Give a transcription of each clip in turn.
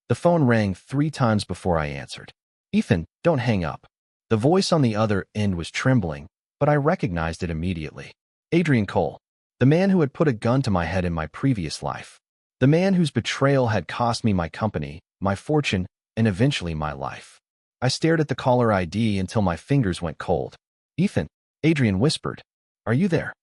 The phone rang 3 times before I answered. "Ethan, don't hang up." The voice on the other end was trembling, but I recognized it immediately. Adrian Cole, the man who had put a gun to my head in my previous life. The man whose betrayal had cost me my company, my fortune, and eventually my life. I stared at the caller ID until my fingers went cold. "Ethan," Adrian whispered. "Are you there?"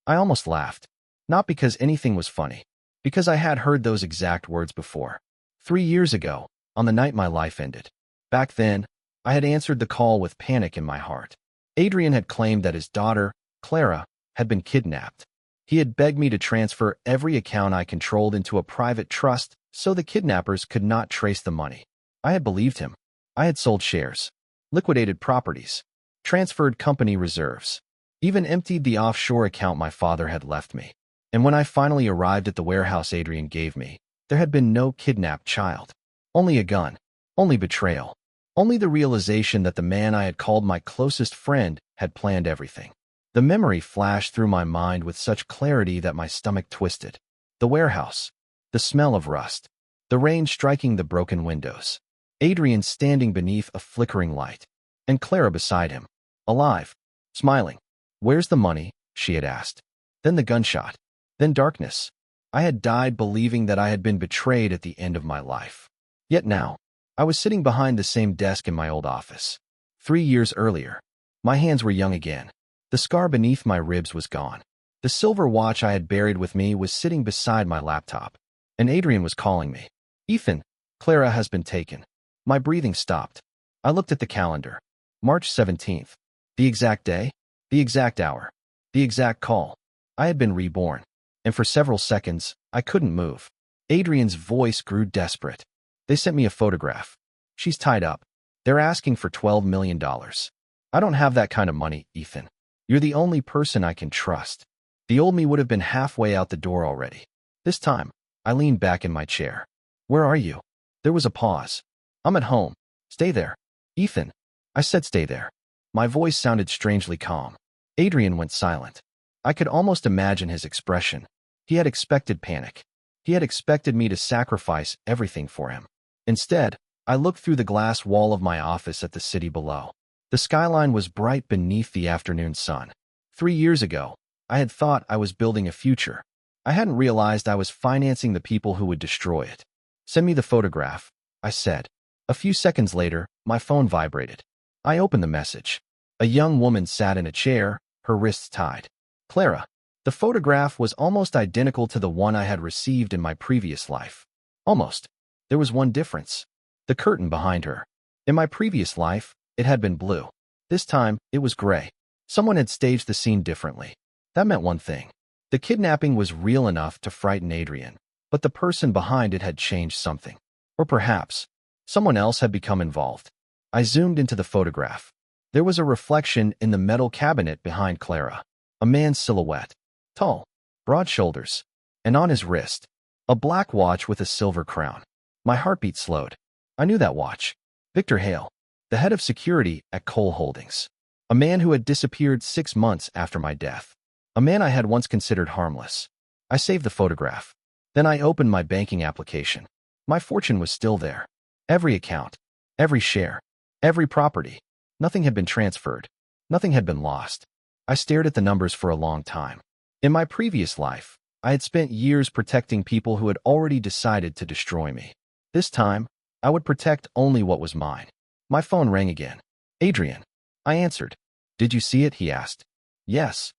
I almost laughed. Not because anything was funny, because I had heard those exact words before. 3 years ago, on the night my life ended. Back then, I had answered the call with panic in my heart. Adrian had claimed that his daughter, Clara, had been kidnapped. He had begged me to transfer every account I controlled into a private trust so the kidnappers could not trace the money. I had believed him. I had sold shares, liquidated properties, transferred company reserves, even emptied the offshore account my father had left me. And when I finally arrived at the warehouse Adrian gave me, there had been no kidnapped child. Only a gun. Only betrayal. Only the realization that the man I had called my closest friend had planned everything. The memory flashed through my mind with such clarity that my stomach twisted. The warehouse. The smell of rust. The rain striking the broken windows. Adrian standing beneath a flickering light. And Clara beside him. Alive. Smiling. "Where's the money?" she had asked. Then the gunshot. Then darkness. I had died believing that I had been betrayed at the end of my life. Yet now, I was sitting behind the same desk in my old office. 3 years earlier. My hands were young again. The scar beneath my ribs was gone. The silver watch I had buried with me was sitting beside my laptop. And Adrian was calling me. "Ethan, Clara has been taken." My breathing stopped. I looked at the calendar. March 17th. The exact day, the exact hour, the exact call. I had been reborn. And for several seconds, I couldn't move. Adrian's voice grew desperate. "They sent me a photograph. She's tied up. They're asking for $12 million. I don't have that kind of money, Ethan. You're the only person I can trust." The old me would have been halfway out the door already. This time, I leaned back in my chair. "Where are you?" There was a pause. "I'm at home." "Stay there." "Ethan." I said stay there. My voice sounded strangely calm. Adrian went silent. I could almost imagine his expression. He had expected panic. He had expected me to sacrifice everything for him. Instead, I looked through the glass wall of my office at the city below. The skyline was bright beneath the afternoon sun. 3 years ago, I had thought I was building a future. I hadn't realized I was financing the people who would destroy it. "Send me the photograph," I said. A few seconds later, my phone vibrated. I opened the message. A young woman sat in a chair, her wrists tied. Clara. The photograph was almost identical to the one I had received in my previous life. Almost. There was one difference. The curtain behind her. In my previous life, it had been blue. This time, it was gray. Someone had staged the scene differently. That meant one thing. The kidnapping was real enough to frighten Adrian, but the person behind it had changed something. Or perhaps, someone else had become involved. I zoomed into the photograph. There was a reflection in the metal cabinet behind Clara. A man's silhouette. Tall, broad shoulders, and on his wrist, a black watch with a silver crown. My heartbeat slowed. I knew that watch. Victor Hale, the head of security at Cole Holdings. A man who had disappeared 6 months after my death. A man I had once considered harmless. I saved the photograph. Then I opened my banking application. My fortune was still there. Every account, every share, every property. Nothing had been transferred. Nothing had been lost. I stared at the numbers for a long time. In my previous life, I had spent years protecting people who had already decided to destroy me. This time, I would protect only what was mine. My phone rang again. "Adrian." I answered. "Did you see it?" he asked. "Yes."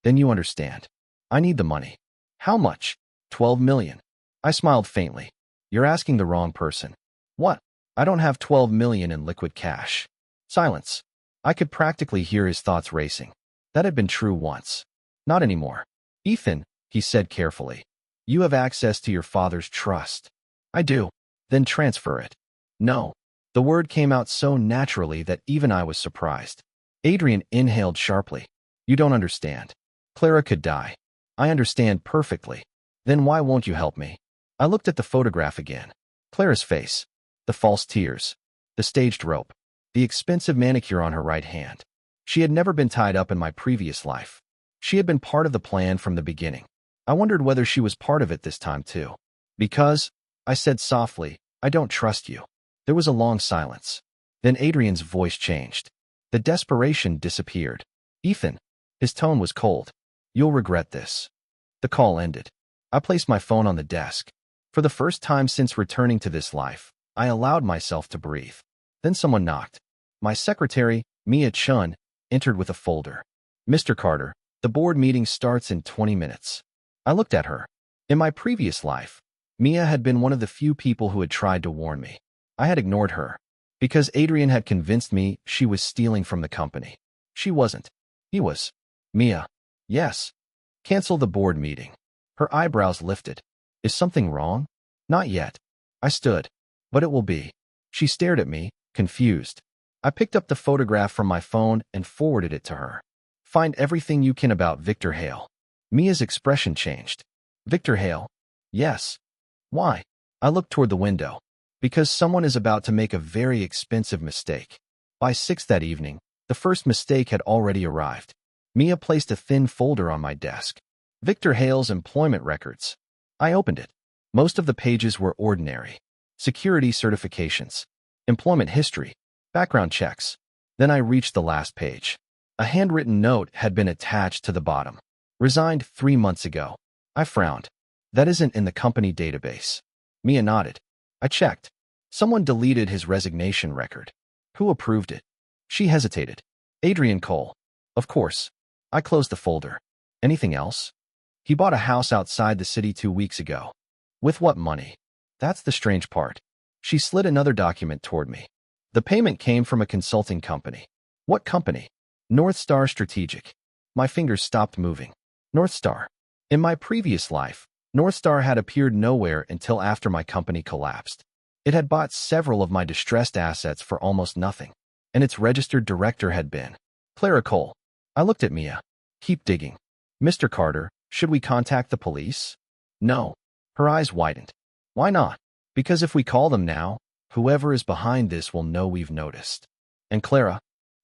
"Then you understand. I need the money." "How much?" $12 million. I smiled faintly. "You're asking the wrong person." "What?" "I don't have $12 million in liquid cash." Silence. I could practically hear his thoughts racing. That had been true once. Not anymore. "Ethan," he said carefully, "you have access to your father's trust." "I do." "Then transfer it." "No." The word came out so naturally that even I was surprised. Adrian inhaled sharply. "You don't understand. Clara could die." "I understand perfectly." "Then why won't you help me?" I looked at the photograph again. Clara's face. The false tears. The staged rope. The expensive manicure on her right hand. She had never been tied up in my previous life. She had been part of the plan from the beginning. I wondered whether she was part of it this time too. "Because," I said softly, I don't trust you. There was a long silence. Then Adrian's voice changed. The desperation disappeared. Ethan. His tone was cold. You'll regret this. The call ended. I placed my phone on the desk. For the first time since returning to this life, I allowed myself to breathe. Then someone knocked. My secretary, Mia Chun, entered with a folder. Mr. Carter, the board meeting starts in 20 minutes. I looked at her. In my previous life, Mia had been one of the few people who had tried to warn me. I had ignored her, because Adrian had convinced me she was stealing from the company. She wasn't. He was. Mia. Yes. Cancel the board meeting. Her eyebrows lifted. Is something wrong? Not yet. I stood. But it will be. She stared at me, confused. I picked up the photograph from my phone and forwarded it to her. Find everything you can about Victor Hale. Mia's expression changed. Victor Hale? Yes. Why? I looked toward the window. Because someone is about to make a very expensive mistake. By 6 that evening, the first mistake had already arrived. Mia placed a thin folder on my desk. Victor Hale's employment records. I opened it. Most of the pages were ordinary. Security certifications. Employment history. Background checks. Then I reached the last page. A handwritten note had been attached to the bottom. Resigned 3 months ago. I frowned. That isn't in the company database. Mia nodded. I checked. Someone deleted his resignation record. Who approved it? She hesitated. Adrian Cole. Of course. I closed the folder. Anything else? He bought a house outside the city 2 weeks ago. With what money? That's the strange part. She slid another document toward me. The payment came from a consulting company. What company? North Star Strategic. My fingers stopped moving. North Star. In my previous life, North Star had appeared nowhere until after my company collapsed. It had bought several of my distressed assets for almost nothing, and its registered director had been Clara Cole. I looked at Mia. Keep digging. Mr. Carter, should we contact the police? No. Her eyes widened. Why not? Because if we call them now, whoever is behind this will know we've noticed. And Clara?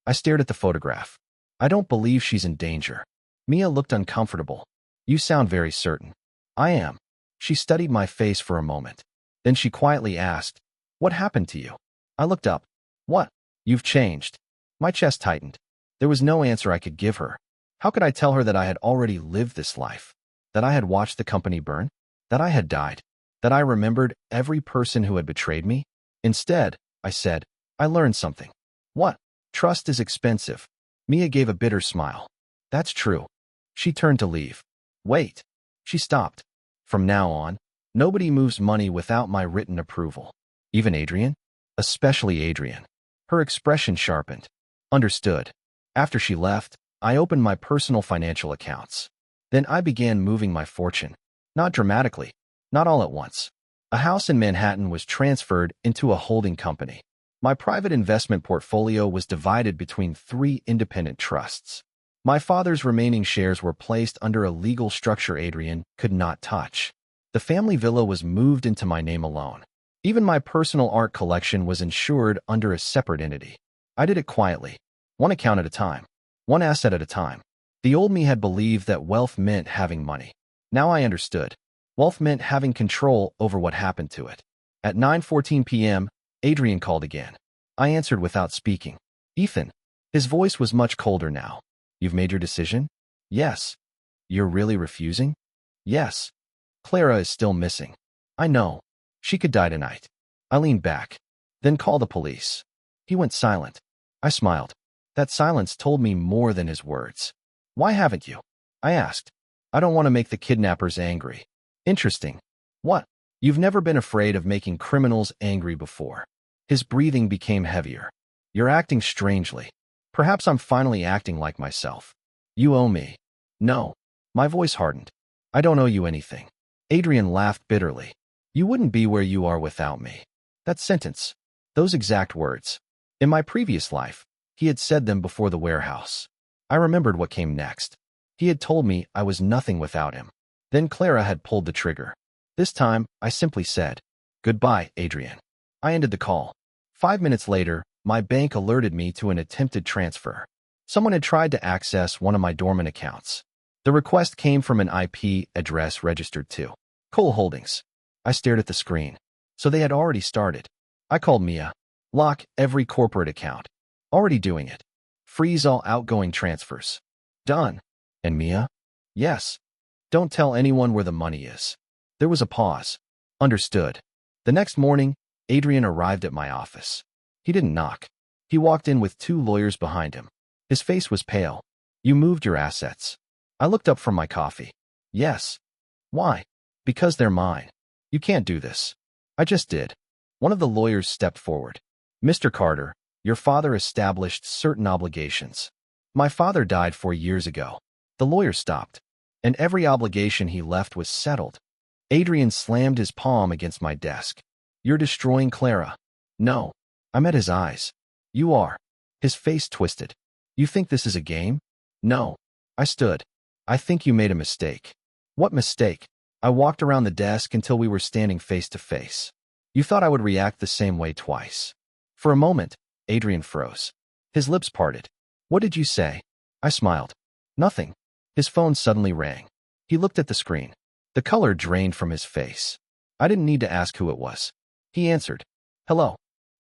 I stared at the photograph. I don't believe she's in danger. Mia looked uncomfortable. You sound very certain. I am. She studied my face for a moment. Then she quietly asked, what happened to you? I looked up. What? You've changed. My chest tightened. There was no answer I could give her. How could I tell her that I had already lived this life? That I had watched the company burn? That I had died? That I remembered every person who had betrayed me? Instead, I said, I learned something. What? Trust is expensive. Mia gave a bitter smile. That's true. She turned to leave. Wait. She stopped. From now on, nobody moves money without my written approval. Even Adrian? Especially Adrian. Her expression sharpened. Understood. After she left, I opened my personal financial accounts. Then I began moving my fortune. Not dramatically. Not all at once. A house in Manhattan was transferred into a holding company. My private investment portfolio was divided between 3 independent trusts. My father's remaining shares were placed under a legal structure Adrian could not touch. The family villa was moved into my name alone. Even my personal art collection was insured under a separate entity. I did it quietly, one account at a time, one asset at a time. The old me had believed that wealth meant having money. Now I understood. Wealth meant having control over what happened to it. At 9:14 p.m., Adrian called again. I answered without speaking. Ethan. His voice was much colder now. You've made your decision? Yes. You're really refusing? Yes. Clara is still missing. I know. She could die tonight. I leaned back. Then call the police. He went silent. I smiled. That silence told me more than his words. Why haven't you? I asked. I don't want to make the kidnappers angry. Interesting. What? You've never been afraid of making criminals angry before. His breathing became heavier. You're acting strangely. Perhaps I'm finally acting like myself. You owe me. No. My voice hardened. I don't owe you anything. Adrian laughed bitterly. You wouldn't be where you are without me. That sentence. Those exact words. In my previous life, he had said them before the warehouse. I remembered what came next. He had told me I was nothing without him. Then Clara had pulled the trigger. This time, I simply said, Goodbye, Adrian. I ended the call. 5 minutes later, my bank alerted me to an attempted transfer. Someone had tried to access one of my dormant accounts. The request came from an IP address registered to Cole Holdings. I stared at the screen. So they had already started. I called Mia. Lock every corporate account. Already doing it. Freeze all outgoing transfers. Done. And Mia? Yes. Don't tell anyone where the money is. There was a pause. Understood. The next morning, Adrian arrived at my office. He didn't knock. He walked in with 2 lawyers behind him. His face was pale. You moved your assets. I looked up from my coffee. Yes. Why? Because they're mine. You can't do this. I just did. One of the lawyers stepped forward. Mr. Carter, your father established certain obligations. My father died 4 years ago. The lawyer stopped. And every obligation he left was settled. Adrian slammed his palm against my desk. You're destroying Clara. No. I met his eyes. You are. His face twisted. You think this is a game? No. I stood. I think you made a mistake. What mistake? I walked around the desk until we were standing face to face. You thought I would react the same way twice. For a moment, Adrian froze. His lips parted. What did you say? I smiled. Nothing. His phone suddenly rang. He looked at the screen. The color drained from his face. I didn't need to ask who it was. He answered. Hello.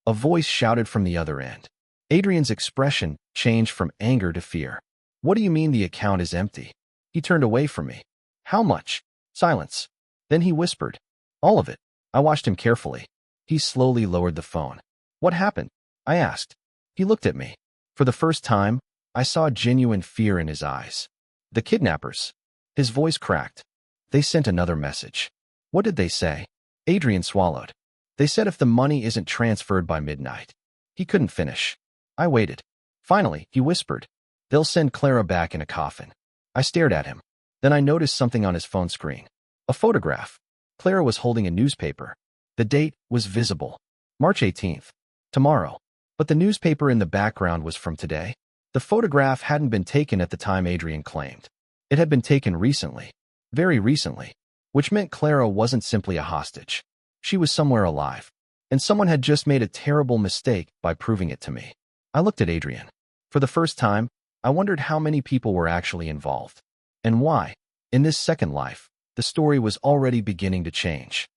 A voice shouted from the other end. Adrian's expression changed from anger to fear. What do you mean the account is empty? He turned away from me. How much? Silence. Then he whispered. All of it. I watched him carefully. He slowly lowered the phone. What happened? I asked. He looked at me. For the first time, I saw genuine fear in his eyes. The kidnappers. His voice cracked. They sent another message. What did they say? Adrian swallowed. They said if the money isn't transferred by midnight. He couldn't finish. I waited. Finally, he whispered. They'll send Clara back in a coffin. I stared at him. Then I noticed something on his phone screen. A photograph. Clara was holding a newspaper. The date was visible. March 18th. Tomorrow. But the newspaper in the background was from today. The photograph hadn't been taken at the time Adrian claimed. It had been taken recently. Very recently. Which meant Clara wasn't simply a hostage. She was somewhere alive. And someone had just made a terrible mistake by proving it to me. I looked at Adrian. For the first time, I wondered how many people were actually involved. And why. In this second life, the story was already beginning to change.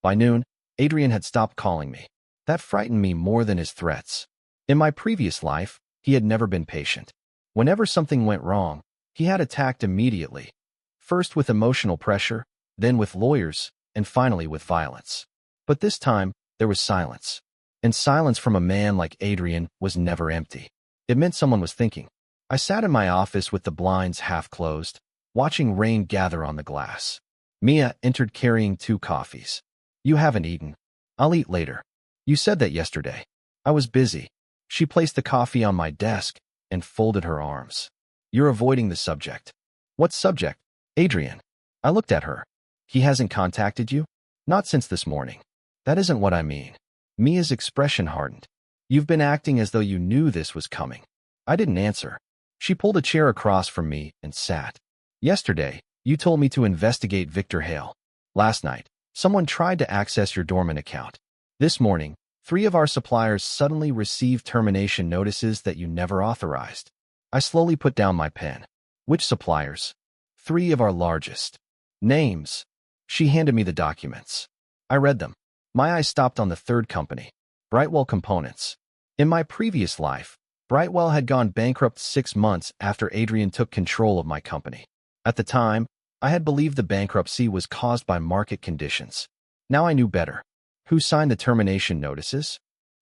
By noon, Adrian had stopped calling me. That frightened me more than his threats. In my previous life, he had never been patient. Whenever something went wrong, he had attacked immediately. First with emotional pressure, then with lawyers, and finally with violence. But this time, there was silence. And silence from a man like Adrian was never empty. It meant someone was thinking. I sat in my office with the blinds half closed, watching rain gather on the glass. Mia entered carrying 2 coffees. You haven't eaten. I'll eat later. You said that yesterday. I was busy. She placed the coffee on my desk and folded her arms. You're avoiding the subject. What subject? Adrian. I looked at her. He hasn't contacted you? Not since this morning. That isn't what I mean. Mia's expression hardened. You've been acting as though you knew this was coming. I didn't answer. She pulled a chair across from me and sat. Yesterday, you told me to investigate Victor Hale. Last night, someone tried to access your dormant account. This morning, 3 of our suppliers suddenly received termination notices that you never authorized. I slowly put down my pen. Which suppliers? 3 of our largest. Names. She handed me the documents. I read them. My eyes stopped on the 3rd company, Brightwell Components. In my previous life, Brightwell had gone bankrupt 6 months after Adrian took control of my company. At the time, I had believed the bankruptcy was caused by market conditions. Now I knew better. Who signed the termination notices?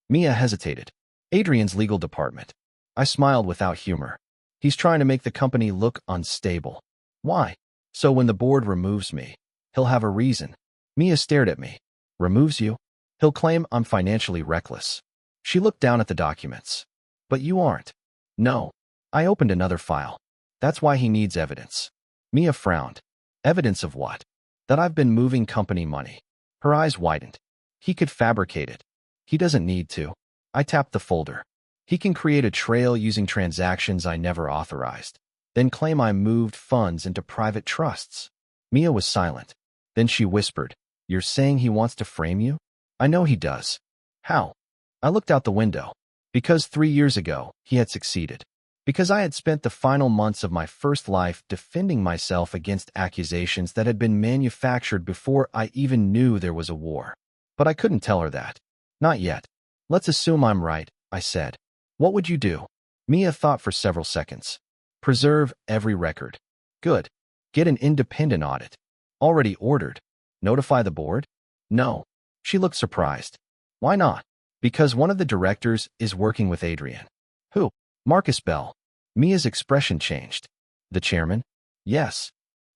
Mia hesitated. Adrian's legal department. I smiled without humor. He's trying to make the company look unstable. Why? So when the board removes me, he'll have a reason. Mia stared at me. Removes you? He'll claim I'm financially reckless. She looked down at the documents. But you aren't. No. I opened another file. That's why he needs evidence. Mia frowned. Evidence of what? That I've been moving company money. Her eyes widened. He could fabricate it. He doesn't need to. I tapped the folder. He can create a trail using transactions I never authorized, then claim I moved funds into private trusts. Mia was silent. Then she whispered, You're saying he wants to frame you? I know he does. How? I looked out the window. Because 3 years ago, he had succeeded. Because I had spent the final months of my first life defending myself against accusations that had been manufactured before I even knew there was a war. But I couldn't tell her that. Not yet. Let's assume I'm right, I said. What would you do? Mia thought for several seconds. Preserve every record. Good. Get an independent audit. Already ordered. Notify the board? No. She looked surprised. Why not? Because one of the directors is working with Adrian. Who? Marcus Bell. Mia's expression changed. The chairman? Yes.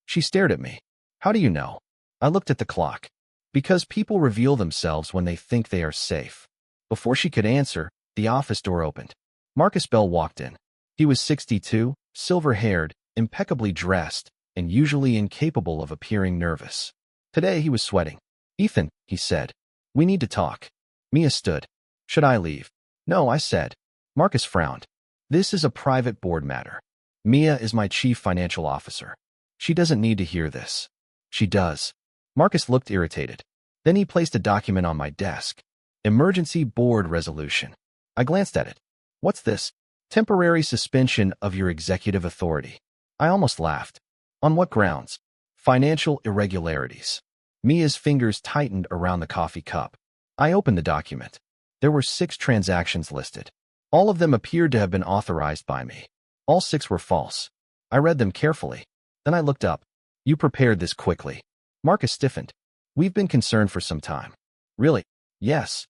She stared at me. How do you know? I looked at the clock. Because people reveal themselves when they think they are safe. Before she could answer, the office door opened. Marcus Bell walked in. He was 62, silver-haired, impeccably dressed, and usually incapable of appearing nervous. Today he was sweating. Ethan, he said. We need to talk. Mia stood. Should I leave? No, I said. Marcus frowned. This is a private board matter. Mia is my chief financial officer. She doesn't need to hear this. She does. Marcus looked irritated. Then he placed a document on my desk. Emergency board resolution. I glanced at it. What's this? Temporary suspension of your executive authority. I almost laughed. On what grounds? Financial irregularities. Mia's fingers tightened around the coffee cup. I opened the document. There were 6 transactions listed. All of them appeared to have been authorized by me. All 6 were false. I read them carefully. Then I looked up. You prepared this quickly. Marcus stiffened. We've been concerned for some time. Really? Yes.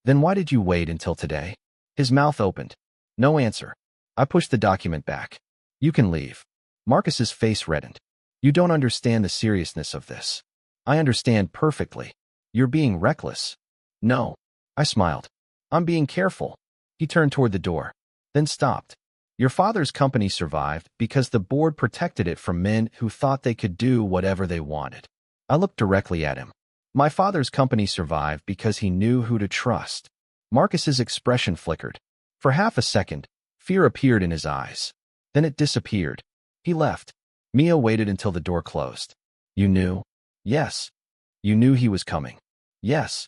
Then why did you wait until today? His mouth opened. No answer. I pushed the document back. You can leave. Marcus's face reddened. You don't understand the seriousness of this. I understand perfectly. You're being reckless. No. I smiled. I'm being careful. He turned toward the door, then stopped. Your father's company survived because the board protected it from men who thought they could do whatever they wanted. I looked directly at him. My father's company survived because he knew who to trust. Marcus's expression flickered. For half a second, fear appeared in his eyes. Then it disappeared. He left. Mia waited until the door closed. You knew? Yes. You knew he was coming? Yes.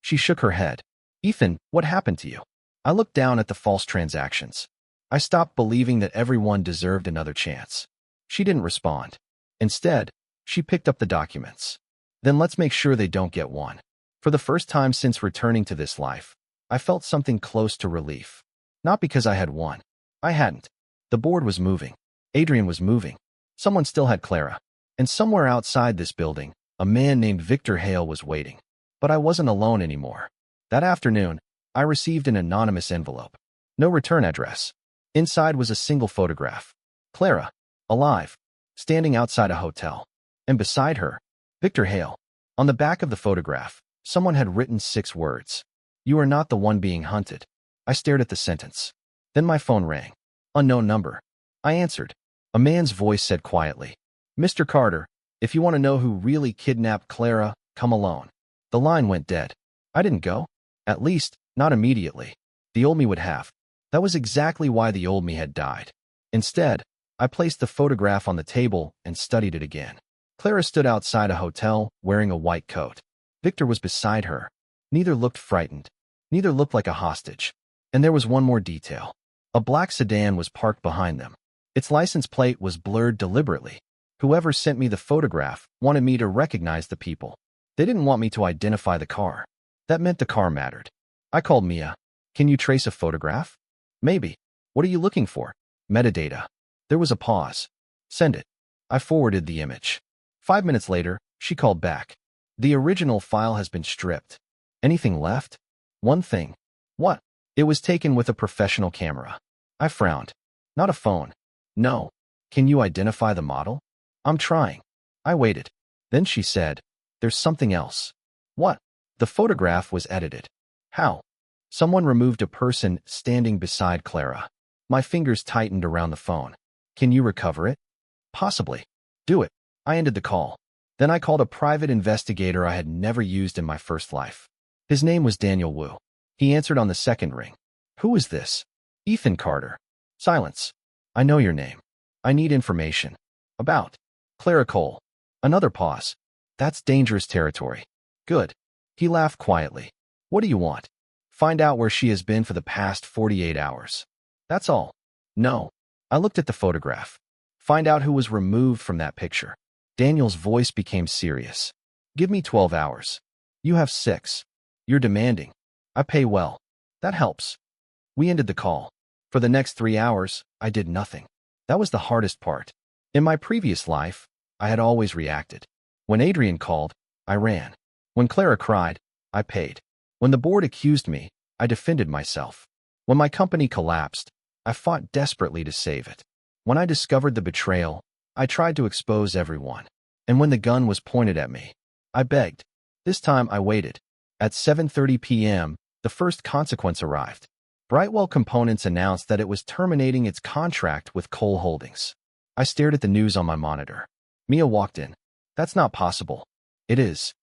She shook her head. Ethan, what happened to you? I looked down at the false transactions. I stopped believing that everyone deserved another chance. She didn't respond. Instead, she picked up the documents. Then let's make sure they don't get one. For the first time since returning to this life, I felt something close to relief. Not because I had won. I hadn't. The board was moving. Adrian was moving. Someone still had Clara. And somewhere outside this building, a man named Victor Hale was waiting. But I wasn't alone anymore. That afternoon, I received an anonymous envelope. No return address. Inside was a single photograph. Clara, alive, standing outside a hotel. And beside her, Victor Hale. On the back of the photograph, someone had written 6 words. You are not the one being hunted. I stared at the sentence. Then my phone rang. Unknown number. I answered. A man's voice said quietly, Mr. Carter, if you want to know who really kidnapped Clara, come alone. The line went dead. I didn't go. At least, not immediately. The old me would have. That was exactly why the old me had died. Instead, I placed the photograph on the table and studied it again. Clara stood outside a hotel, wearing a white coat. Victor was beside her. Neither looked frightened. Neither looked like a hostage. And there was one more detail. A black sedan was parked behind them. Its license plate was blurred deliberately. Whoever sent me the photograph wanted me to recognize the people. They didn't want me to identify the car. That meant the car mattered. I called Mia. Can you trace a photograph? Maybe. What are you looking for? Metadata. There was a pause. Send it. I forwarded the image. 5 minutes later, she called back. The original file has been stripped. Anything left? One thing. What? It was taken with a professional camera. I frowned. Not a phone. No. Can you identify the model? I'm trying. I waited. Then she said, there's something else. What? The photograph was edited. How? Someone removed a person standing beside Clara. My fingers tightened around the phone. Can you recover it? Possibly. Do it. I ended the call. Then I called a private investigator I had never used in my first life. His name was Daniel Wu. He answered on the second ring. Who is this? Ethan Carter. Silence. I know your name. I need information. About. Clara Cole. Another pause. That's dangerous territory. Good. He laughed quietly. What do you want? Find out where she has been for the past 48 hours. That's all. No. I looked at the photograph. Find out who was removed from that picture. Daniel's voice became serious. Give me 12 hours. You have 6. You're demanding. I pay well. That helps. We ended the call. For the next 3 hours, I did nothing. That was the hardest part. In my previous life, I had always reacted. When Adrian called, I ran. When Clara cried, I paid. When the board accused me, I defended myself. When my company collapsed, I fought desperately to save it. When I discovered the betrayal, I tried to expose everyone. And when the gun was pointed at me, I begged. This time I waited. At 7:30 p.m., the first consequence arrived. Brightwell Components announced that it was terminating its contract with Cole Holdings. I stared at the news on my monitor. Mia walked in. That's not possible. It is.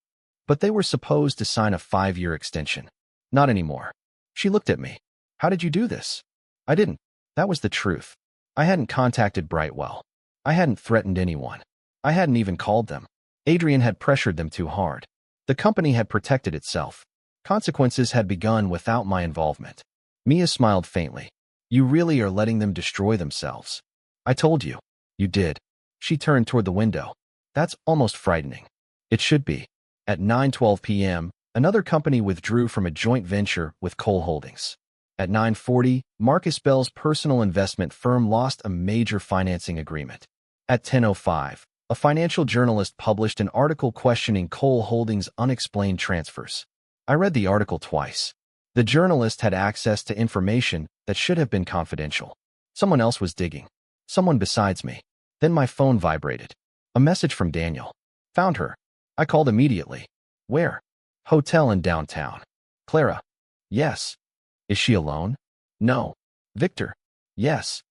But they were supposed to sign a 5-year extension. Not anymore. She looked at me. How did you do this? I didn't. That was the truth. I hadn't contacted Brightwell. I hadn't threatened anyone. I hadn't even called them. Adrian had pressured them too hard. The company had protected itself. Consequences had begun without my involvement. Mia smiled faintly. You really are letting them destroy themselves. I told you. You did. She turned toward the window. That's almost frightening. It should be. At 9:12 p.m., another company withdrew from a joint venture with Cole Holdings. At 9:40, Marcus Bell's personal investment firm lost a major financing agreement. At 10:05, a financial journalist published an article questioning Cole Holdings' unexplained transfers. I read the article twice. The journalist had access to information that should have been confidential. Someone else was digging. Someone besides me. Then my phone vibrated. A message from Daniel. Found her. I called immediately. Where? Hotel in downtown. Clara. Yes. Is she alone? No. Victor. Yes.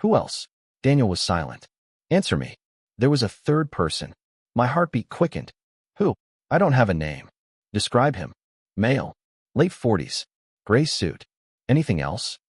Who else? Daniel was silent. Answer me. There was a third person. My heartbeat quickened. Who? I don't have a name. Describe him. Male. Late 40s. Gray suit. Anything else?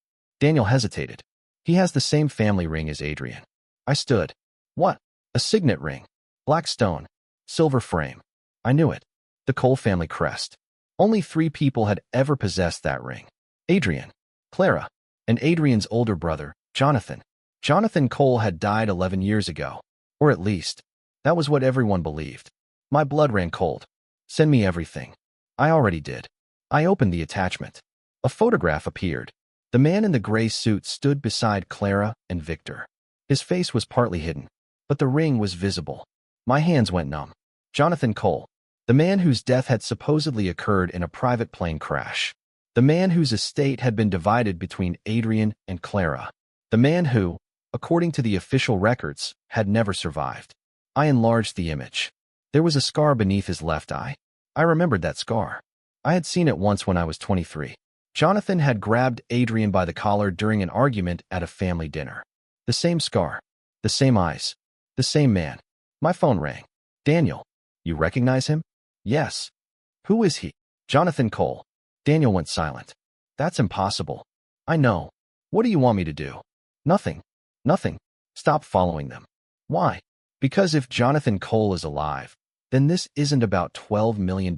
Daniel hesitated. He has the same family ring as Adrian. I stood. What? A signet ring. Black stone. Silver frame. I knew it. The Cole family crest. Only 3 people had ever possessed that ring. Adrian, Clara, and Adrian's older brother, Jonathan. Jonathan Cole had died 11 years ago. Or at least, that was what everyone believed. My blood ran cold. Send me everything. I already did. I opened the attachment. A photograph appeared. The man in the gray suit stood beside Clara and Victor. His face was partly hidden, but the ring was visible. My hands went numb. Jonathan Cole, the man whose death had supposedly occurred in a private plane crash. The man whose estate had been divided between Adrian and Clara. The man who, according to the official records, had never survived. I enlarged the image. There was a scar beneath his left eye. I remembered that scar. I had seen it once when I was 23. Jonathan had grabbed Adrian by the collar during an argument at a family dinner. The same scar. The same eyes. The same man. My phone rang. Daniel. You recognize him? Yes. Who is he? Jonathan Cole. Daniel went silent. That's impossible. I know. What do you want me to do? Nothing. Nothing. Stop following them. Why? Because if Jonathan Cole is alive, then this isn't about $12 million.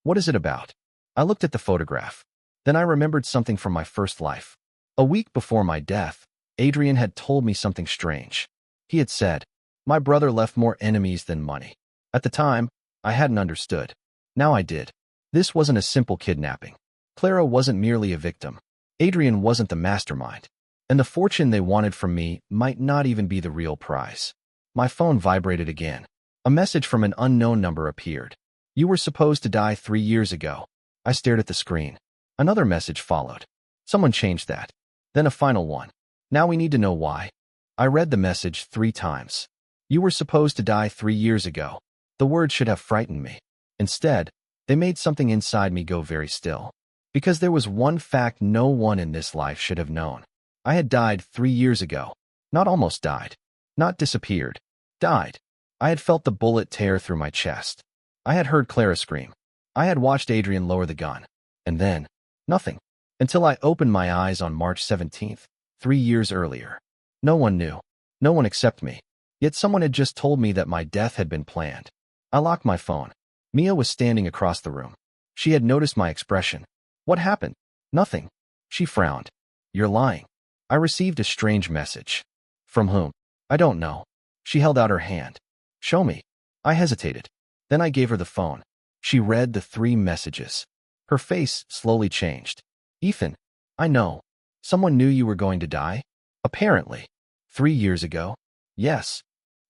What is it about? I looked at the photograph. Then I remembered something from my first life. A week before my death, Adrian had told me something strange. He had said, my brother left more enemies than money. At the time, I hadn't understood. Now I did. This wasn't a simple kidnapping. Clara wasn't merely a victim. Adrian wasn't the mastermind. And the fortune they wanted from me might not even be the real prize. My phone vibrated again. A message from an unknown number appeared. You were supposed to die 3 years ago. I stared at the screen. Another message followed. Someone changed that. Then a final one. Now we need to know why. I read the message 3 times. You were supposed to die 3 years ago. The words should have frightened me. Instead, they made something inside me go very still. Because there was one fact no one in this life should have known. I had died 3 years ago. Not almost died. Not disappeared. Died. I had felt the bullet tear through my chest. I had heard Clara scream. I had watched Adrian lower the gun. And then, nothing. Until I opened my eyes on March 17th, 3 years earlier. No one knew. No one except me. Yet someone had just told me that my death had been planned. I locked my phone. Mia was standing across the room. She had noticed my expression. What happened? Nothing. She frowned. You're lying. I received a strange message. From whom? I don't know. She held out her hand. Show me. I hesitated. Then I gave her the phone. She read the 3 messages. Her face slowly changed. Ethan, I know. Someone knew you were going to die? Apparently. 3 years ago? Yes.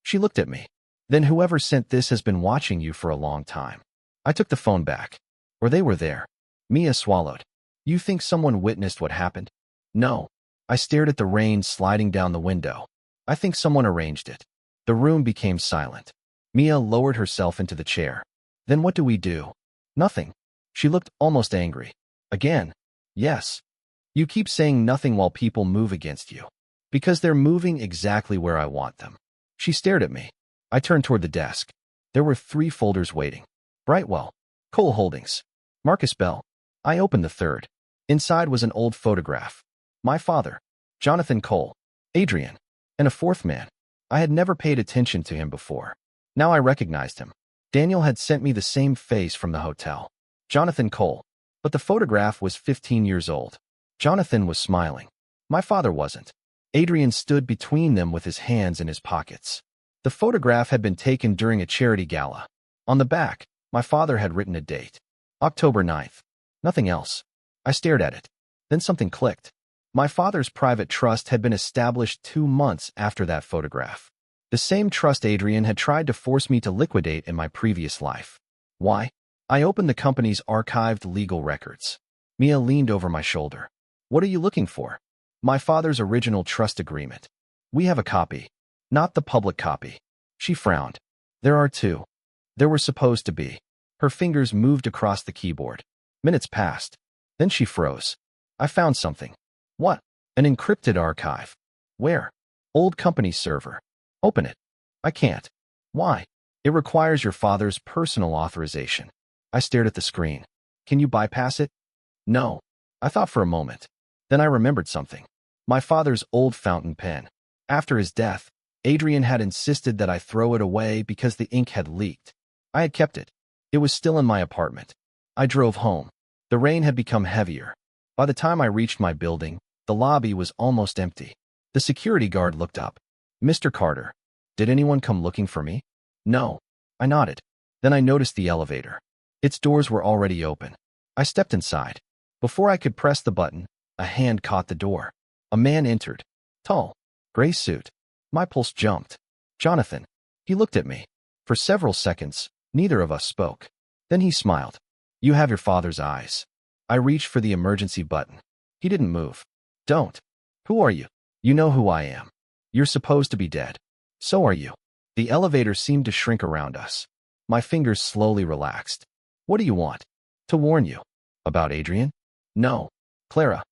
She looked at me. Then whoever sent this has been watching you for a long time. I took the phone back. Or they were there. Mia swallowed. You think someone witnessed what happened? No. I stared at the rain sliding down the window. I think someone arranged it. The room became silent. Mia lowered herself into the chair. Then what do we do? Nothing. She looked almost angry. Again. Yes. You keep saying nothing while people move against you. Because they're moving exactly where I want them. She stared at me. I turned toward the desk. There were 3 folders waiting. Brightwell. Cole Holdings. Marcus Bell. I opened the third. Inside was an old photograph. My father. Jonathan Cole. Adrian. And a 4th man. I had never paid attention to him before. Now I recognized him. Daniel had sent me the same face from the hotel. Jonathan Cole. But the photograph was 15 years old. Jonathan was smiling. My father wasn't. Adrian stood between them with his hands in his pockets. The photograph had been taken during a charity gala. On the back, my father had written a date. October 9th. Nothing else. I stared at it. Then something clicked. My father's private trust had been established 2 months after that photograph. The same trust Adrian had tried to force me to liquidate in my previous life. Why? I opened the company's archived legal records. Mia leaned over my shoulder. What are you looking for? My father's original trust agreement. We have a copy. Not the public copy. She frowned. There are 2. There were supposed to be. Her fingers moved across the keyboard. Minutes passed. Then she froze. I found something. What? An encrypted archive. Where? Old company server. Open it. I can't. Why? It requires your father's personal authorization. I stared at the screen. Can you bypass it? No. I thought for a moment. Then I remembered something. My father's old fountain pen. After his death, Adrian had insisted that I throw it away because the ink had leaked. I had kept it. It was still in my apartment. I drove home. The rain had become heavier. By the time I reached my building, the lobby was almost empty. The security guard looked up. Mr. Carter, did anyone come looking for me? No. I nodded. Then I noticed the elevator. Its doors were already open. I stepped inside. Before I could press the button, a hand caught the door. A man entered. Tall. Gray suit. My pulse jumped. Jonathan. He looked at me. For several seconds, neither of us spoke. Then he smiled. You have your father's eyes. I reached for the emergency button. He didn't move. Don't. Who are you? You know who I am. You're supposed to be dead. So are you. The elevator seemed to shrink around us. My fingers slowly relaxed. What do you want? To warn you. About Adrian? No. Clara?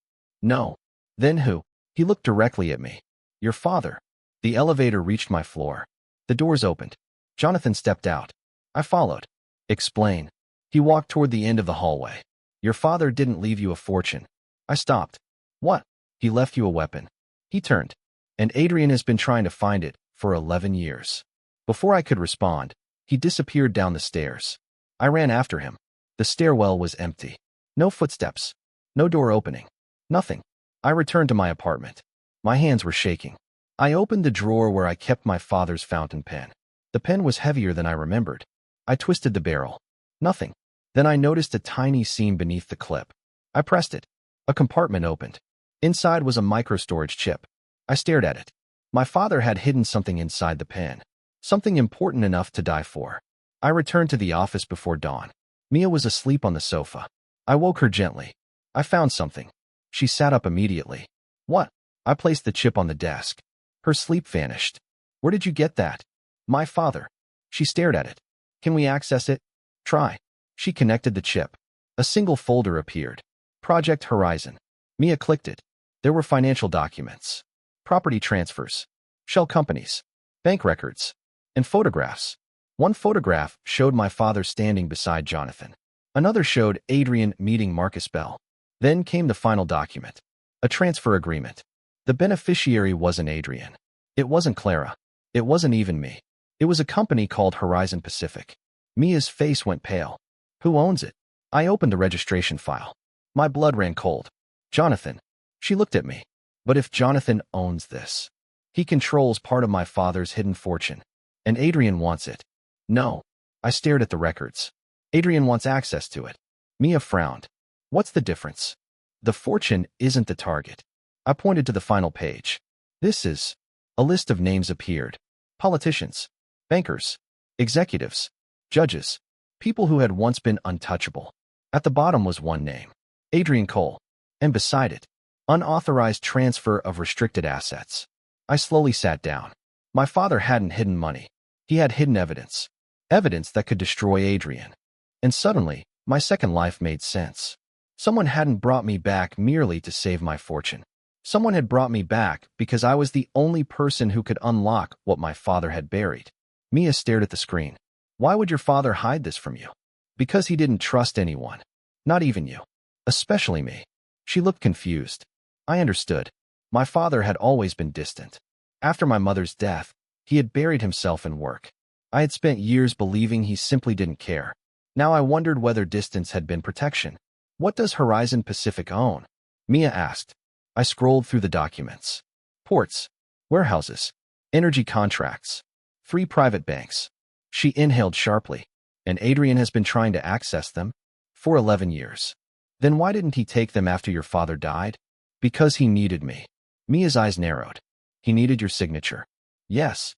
No. Then who? He looked directly at me. Your father. The elevator reached my floor. The doors opened. Jonathan stepped out. I followed. Explain. He walked toward the end of the hallway. Your father didn't leave you a fortune. I stopped. What? He left you a weapon. He turned. And Adrian has been trying to find it for 11 years. Before I could respond, he disappeared down the stairs. I ran after him. The stairwell was empty. No footsteps. No door opening. Nothing. I returned to my apartment. My hands were shaking. I opened the drawer where I kept my father's fountain pen. The pen was heavier than I remembered. I twisted the barrel. Nothing. Then I noticed a tiny seam beneath the clip. I pressed it. A compartment opened. Inside was a micro-storage chip. I stared at it. My father had hidden something inside the pen. Something important enough to die for. I returned to the office before dawn. Mia was asleep on the sofa. I woke her gently. I found something. She sat up immediately. What? I placed the chip on the desk. Her sleep vanished. Where did you get that? My father. She stared at it. Can we access it? Try. She connected the chip. A single folder appeared. Project Horizon. Mia clicked it. There were financial documents, property transfers, shell companies, bank records, and photographs. One photograph showed my father standing beside Jonathan. Another showed Adrian meeting Marcus Bell. Then came the final document, a transfer agreement. The beneficiary wasn't Adrian. It wasn't Clara. It wasn't even me. It was a company called Horizon Pacific. Mia's face went pale. Who owns it? I opened the registration file. My blood ran cold. Jonathan. She looked at me. But if Jonathan owns this, he controls part of my father's hidden fortune. And Adrian wants it. No. I stared at the records. Adrian wants access to it. Mia frowned. What's the difference? The fortune isn't the target. I pointed to the final page. This is... A list of names appeared. Politicians, bankers, executives, judges, people who had once been untouchable. At the bottom was one name, Adrian Cole, and beside it, unauthorized transfer of restricted assets. I slowly sat down. My father hadn't hidden money. He had hidden evidence. Evidence that could destroy Adrian. And suddenly, my second life made sense. Someone hadn't brought me back merely to save my fortune. Someone had brought me back because I was the only person who could unlock what my father had buried. Mia stared at the screen. Why would your father hide this from you? Because he didn't trust anyone. Not even you. Especially me. She looked confused. I understood. My father had always been distant. After my mother's death, he had buried himself in work. I had spent years believing he simply didn't care. Now I wondered whether distance had been protection. What does Horizon Pacific own? Mia asked. I scrolled through the documents. Ports, warehouses, energy contracts, 3 private banks. She inhaled sharply. And Adrian has been trying to access them? For 11 years. Then why didn't he take them after your father died? Because he needed me. Mia's eyes narrowed. He needed your signature. Yes.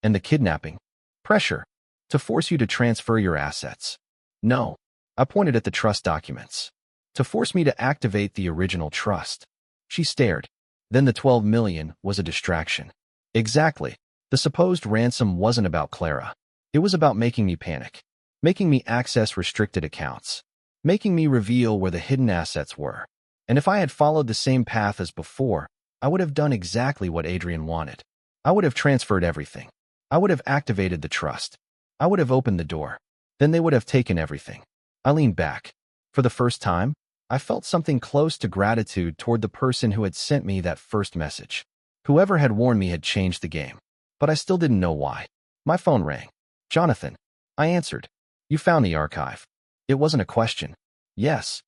And the kidnapping. Pressure. To force you to transfer your assets. No. I pointed at the trust documents. To force me to activate the original trust. She stared. Then the 12 million was a distraction. Exactly. The supposed ransom wasn't about Clara. It was about making me panic. Making me access restricted accounts. Making me reveal where the hidden assets were. And if I had followed the same path as before, I would have done exactly what Adrian wanted. I would have transferred everything. I would have activated the trust. I would have opened the door. Then they would have taken everything. I leaned back. For the first time, I felt something close to gratitude toward the person who had sent me that first message. Whoever had warned me had changed the game. But I still didn't know why. My phone rang. Jonathan. I answered. You found the archive. It wasn't a question. Yes.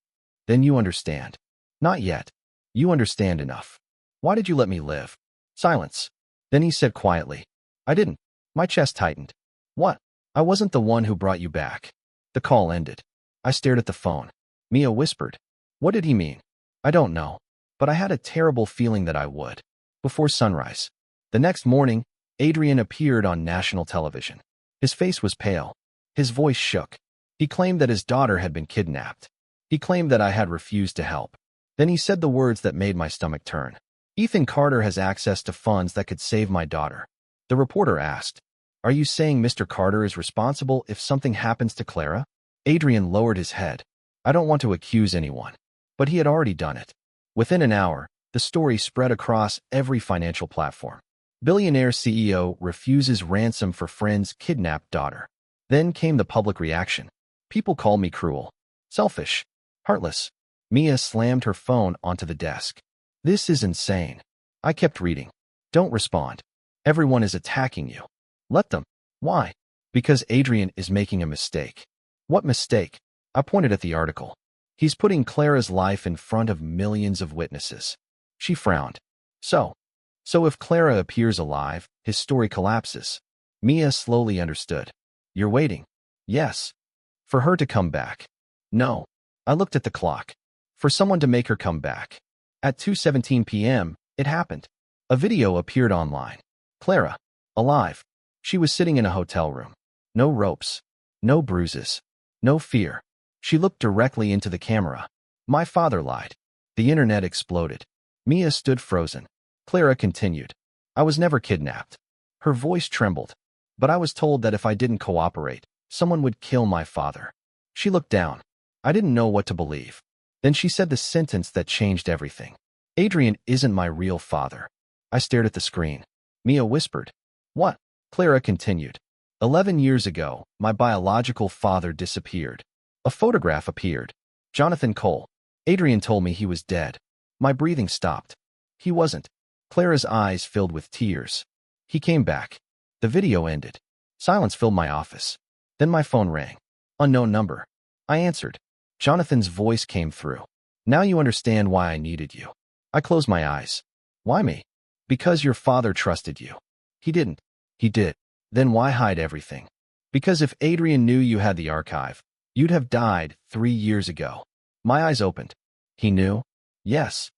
Then you understand. Not yet. You understand enough. Why did you let me live? Silence. Then he said quietly. I didn't. My chest tightened. What? I wasn't the one who brought you back. The call ended. I stared at the phone. Mia whispered. What did he mean? I don't know. But I had a terrible feeling that I would. Before sunrise. The next morning, Adrian appeared on national television. His face was pale. His voice shook. He claimed that his daughter had been kidnapped. He claimed that I had refused to help. Then he said the words that made my stomach turn. Ethan Carter has access to funds that could save my daughter. The reporter asked, Are you saying Mr. Carter is responsible if something happens to Clara? Adrian lowered his head. I don't want to accuse anyone. But he had already done it. Within an hour, the story spread across every financial platform. Billionaire CEO refuses ransom for friend's kidnapped daughter. Then came the public reaction. People called me cruel, selfish, heartless. Mia slammed her phone onto the desk. This is insane. I kept reading. Don't respond. Everyone is attacking you. Let them. Why? Because Adrian is making a mistake. What mistake? I pointed at the article. He's putting Clara's life in front of millions of witnesses. She frowned. So if Clara appears alive, his story collapses. Mia slowly understood. You're waiting. Yes. For her to come back. No. I looked at the clock. For someone to make her come back. At 2:17 p.m., it happened. A video appeared online. Clara. Alive. She was sitting in a hotel room. No ropes. No bruises. No fear. She looked directly into the camera. My father lied. The internet exploded. Mia stood frozen. Clara continued. I was never kidnapped. Her voice trembled. But I was told that if I didn't cooperate, someone would kill my father. She looked down. I didn't know what to believe. Then she said the sentence that changed everything. Adrian isn't my real father. I stared at the screen. Mia whispered. What? Clara continued. 11 years ago, my biological father disappeared. A photograph appeared. Jonathan Cole. Adrian told me he was dead. My breathing stopped. He wasn't. Clara's eyes filled with tears. He came back. The video ended. Silence filled my office. Then my phone rang. Unknown number. I answered. Jonathan's voice came through. Now you understand why I needed you. I closed my eyes. Why me? Because your father trusted you. He didn't. He did. Then why hide everything? Because if Adrian knew you had the archive, you'd have died 3 years ago. My eyes opened. He knew? Yes.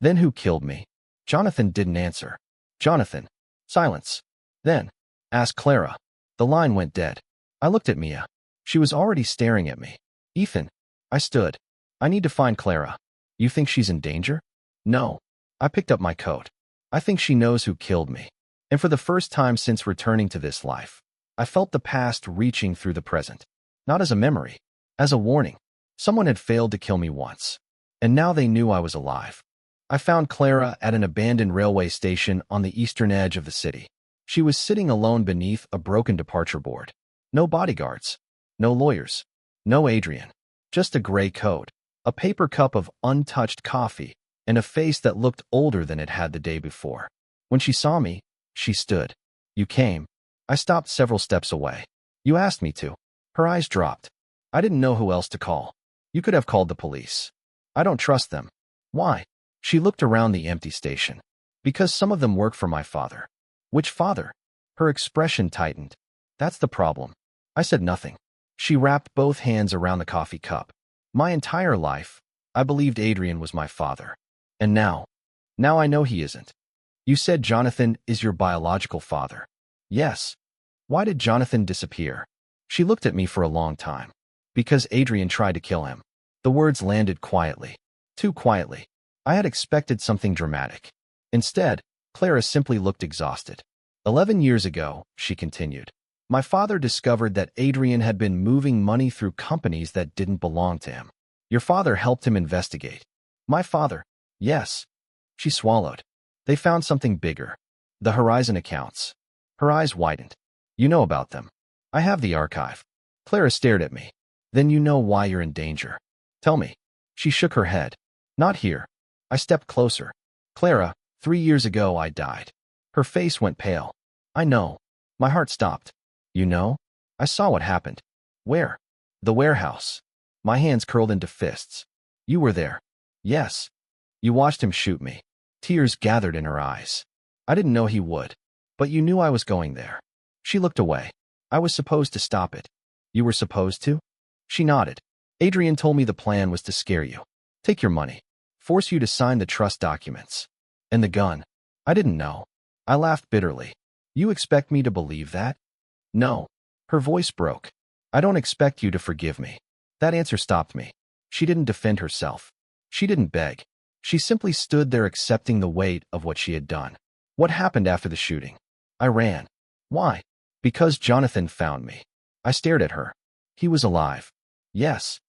Then who killed me? Jonathan didn't answer. Jonathan. Silence. Then. Asked Clara. The line went dead. I looked at Mia. She was already staring at me. Ethan. I stood. I need to find Clara. You think she's in danger? No. I picked up my coat. I think she knows who killed me. And for the first time since returning to this life, I felt the past reaching through the present. Not as a memory. As a warning. Someone had failed to kill me once. And now they knew I was alive. I found Clara at an abandoned railway station on the eastern edge of the city. She was sitting alone beneath a broken departure board. No bodyguards. No lawyers. No Adrian. Just a gray coat, a paper cup of untouched coffee, and a face that looked older than it had the day before. When she saw me, she stood. You came. I stopped several steps away. You asked me to. Her eyes dropped. I didn't know who else to call. You could have called the police. I don't trust them. Why? She looked around the empty station. Because some of them work for my father. Which father? Her expression tightened. That's the problem. I said nothing. She wrapped both hands around the coffee cup. My entire life, I believed Adrian was my father. And now I know he isn't. You said Jonathan is your biological father. Yes. Why did Jonathan disappear? She looked at me for a long time. Because Adrian tried to kill him. The words landed quietly. Too quietly. I had expected something dramatic. Instead, Clara simply looked exhausted. 11 years ago, she continued, my father discovered that Adrian had been moving money through companies that didn't belong to him. Your father helped him investigate. My father? Yes. She swallowed. They found something bigger. The Horizon accounts. Her eyes widened. You know about them. I have the archive. Clara stared at me. Then you know why you're in danger. Tell me. She shook her head. Not here. I stepped closer. Clara, 3 years ago I died. Her face went pale. I know. My heart stopped. You know? I saw what happened. Where? The warehouse. My hands curled into fists. You were there. Yes. You watched him shoot me. Tears gathered in her eyes. I didn't know he would. But you knew I was going there. She looked away. I was supposed to stop it. You were supposed to? She nodded. Adrian told me the plan was to scare you. Take your money. Force you to sign the trust documents. And the gun. I didn't know. I laughed bitterly. You expect me to believe that? No. Her voice broke. I don't expect you to forgive me. That answer stopped me. She didn't defend herself. She didn't beg. She simply stood there accepting the weight of what she had done. What happened after the shooting? I ran. Why? Because Jonathan found me. I stared at her. He was alive. Yes.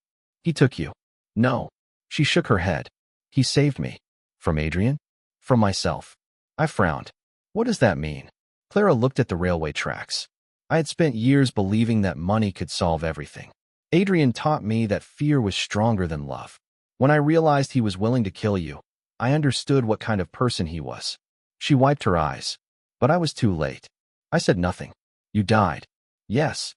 He took you. No. She shook her head. He saved me. From Adrian? From myself. I frowned. What does that mean? Clara looked at the railway tracks. I had spent years believing that money could solve everything. Adrian taught me that fear was stronger than love. When I realized he was willing to kill you, I understood what kind of person he was. She wiped her eyes. But I was too late. I said nothing. You died. Yes.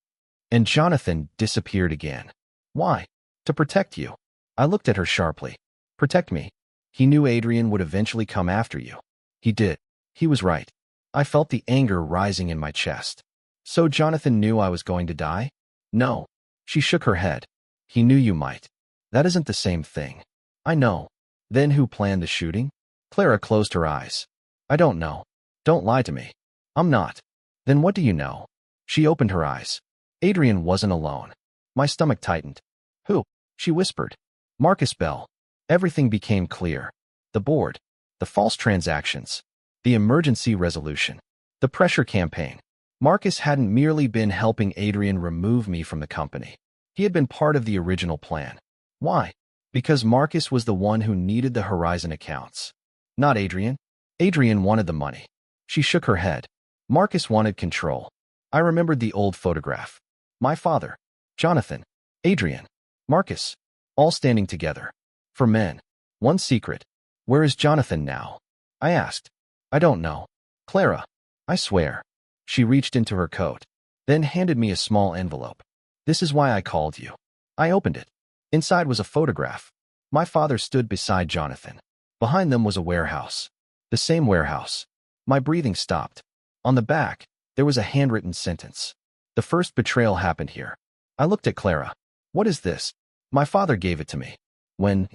And Jonathan disappeared again. Why? To protect you. I looked at her sharply. Protect me. He knew Adrian would eventually come after you. He did. He was right. I felt the anger rising in my chest. So Jonathan knew I was going to die? No. She shook her head. He knew you might. That isn't the same thing. I know. Then who planned the shooting? Clara closed her eyes. I don't know. Don't lie to me. I'm not. Then what do you know? She opened her eyes. Adrian wasn't alone. My stomach tightened. Who? She whispered. Marcus Bell. Everything became clear. The board. The false transactions. The emergency resolution. The pressure campaign. Marcus hadn't merely been helping Adrian remove me from the company. He had been part of the original plan. Why? Because Marcus was the one who needed the Horizon accounts. Not Adrian. Adrian wanted the money. She shook her head. Marcus wanted control. I remembered the old photograph. My father. Jonathan. Adrian. Marcus. All standing together. For men. One secret. Where is Jonathan now? I asked. I don't know. Clara. I swear. She reached into her coat. Then handed me a small envelope. This is why I called you. I opened it. Inside was a photograph. My father stood beside Jonathan. Behind them was a warehouse. The same warehouse. My breathing stopped. On the back, there was a handwritten sentence. The first betrayal happened here. I looked at Clara. What is this? My father gave it to me. When?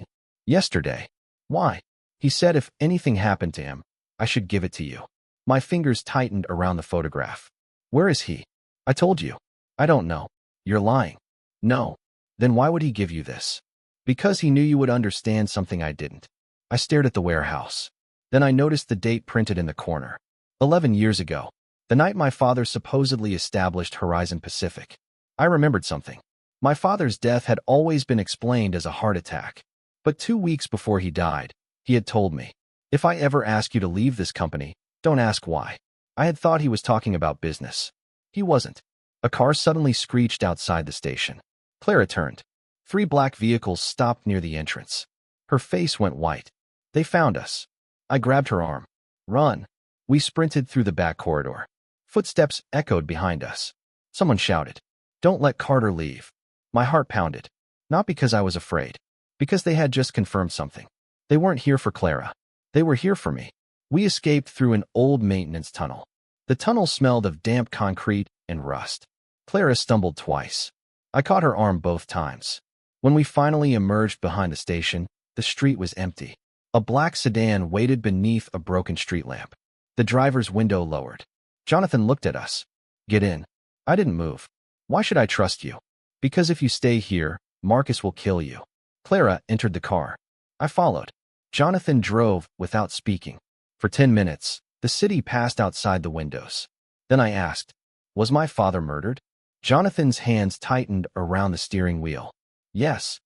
Yesterday. Why? He said if anything happened to him, I should give it to you. My fingers tightened around the photograph. Where is he? I told you. I don't know. You're lying. No. Then why would he give you this? Because he knew you would understand something I didn't. I stared at the warehouse. Then I noticed the date printed in the corner. 11 years ago. The night my father supposedly established Horizon Pacific. I remembered something. My father's death had always been explained as a heart attack. But 2 weeks before he died, he had told me, if I ever ask you to leave this company, don't ask why. I had thought he was talking about business. He wasn't. A car suddenly screeched outside the station. Clara turned. 3 black vehicles stopped near the entrance. Her face went white. They found us. I grabbed her arm. Run. We sprinted through the back corridor. Footsteps echoed behind us. Someone shouted, "Don't let Carter leave." My heart pounded. Not because I was afraid. Because they had just confirmed something. They weren't here for Clara. They were here for me. We escaped through an old maintenance tunnel. The tunnel smelled of damp concrete and rust. Clara stumbled twice. I caught her arm both times. When we finally emerged behind the station, the street was empty. A black sedan waited beneath a broken street lamp. The driver's window lowered. Jonathan looked at us. Get in. I didn't move. Why should I trust you? Because if you stay here, Marcus will kill you. Clara entered the car. I followed. Jonathan drove without speaking. For 10 minutes, the city passed outside the windows. Then I asked, was my father murdered? Jonathan's hands tightened around the steering wheel. Yes.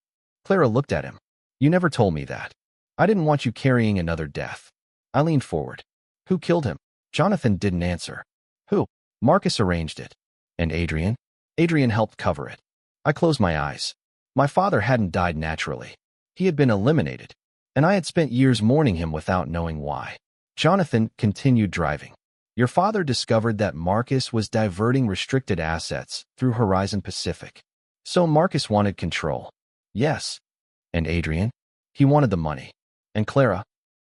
Clara looked at him. You never told me that. I didn't want you carrying another death. I leaned forward. Who killed him? Jonathan didn't answer. Who? Marcus arranged it. And Adrian? Adrian helped cover it. I closed my eyes. My father hadn't died naturally. He had been eliminated, and I had spent years mourning him without knowing why. Jonathan continued driving. Your father discovered that Marcus was diverting restricted assets through Horizon Pacific. So Marcus wanted control. Yes. And Adrian? He wanted the money. And Clara?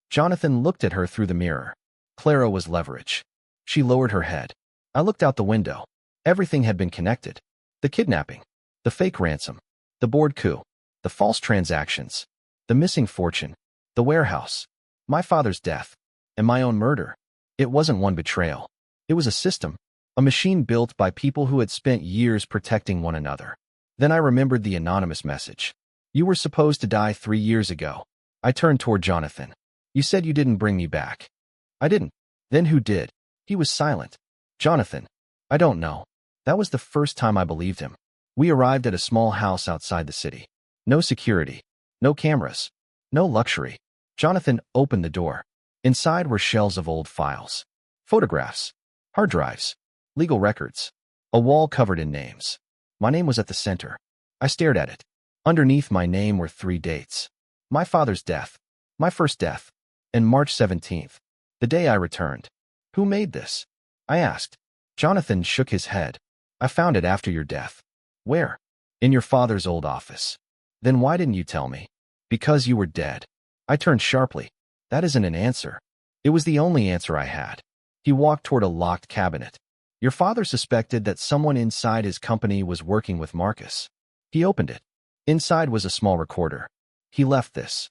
Jonathan looked at her through the mirror. Clara was leverage. She lowered her head. I looked out the window. Everything had been connected. The kidnapping. The fake ransom. The board coup. The false transactions. The missing fortune. The warehouse. My father's death. And my own murder. It wasn't one betrayal. It was a system. A machine built by people who had spent years protecting one another. Then I remembered the anonymous message. You were supposed to die 3 years ago. I turned toward Jonathan. You said you didn't bring me back. I didn't. Then who did? He was silent. Jonathan. I don't know. That was the first time I believed him. We arrived at a small house outside the city. No security. No cameras. No luxury. Jonathan opened the door. Inside were shelves of old files. Photographs. Hard drives. Legal records. A wall covered in names. My name was at the center. I stared at it. Underneath my name were 3 dates. My father's death. My first death. And March 17th. The day I returned. Who made this? I asked. Jonathan shook his head. I found it after your death. Where? In your father's old office. Then why didn't you tell me? Because you were dead. I turned sharply. That isn't an answer. It was the only answer I had. He walked toward a locked cabinet. Your father suspected that someone inside his company was working with Marcus. He opened it. Inside was a small recorder. He left this.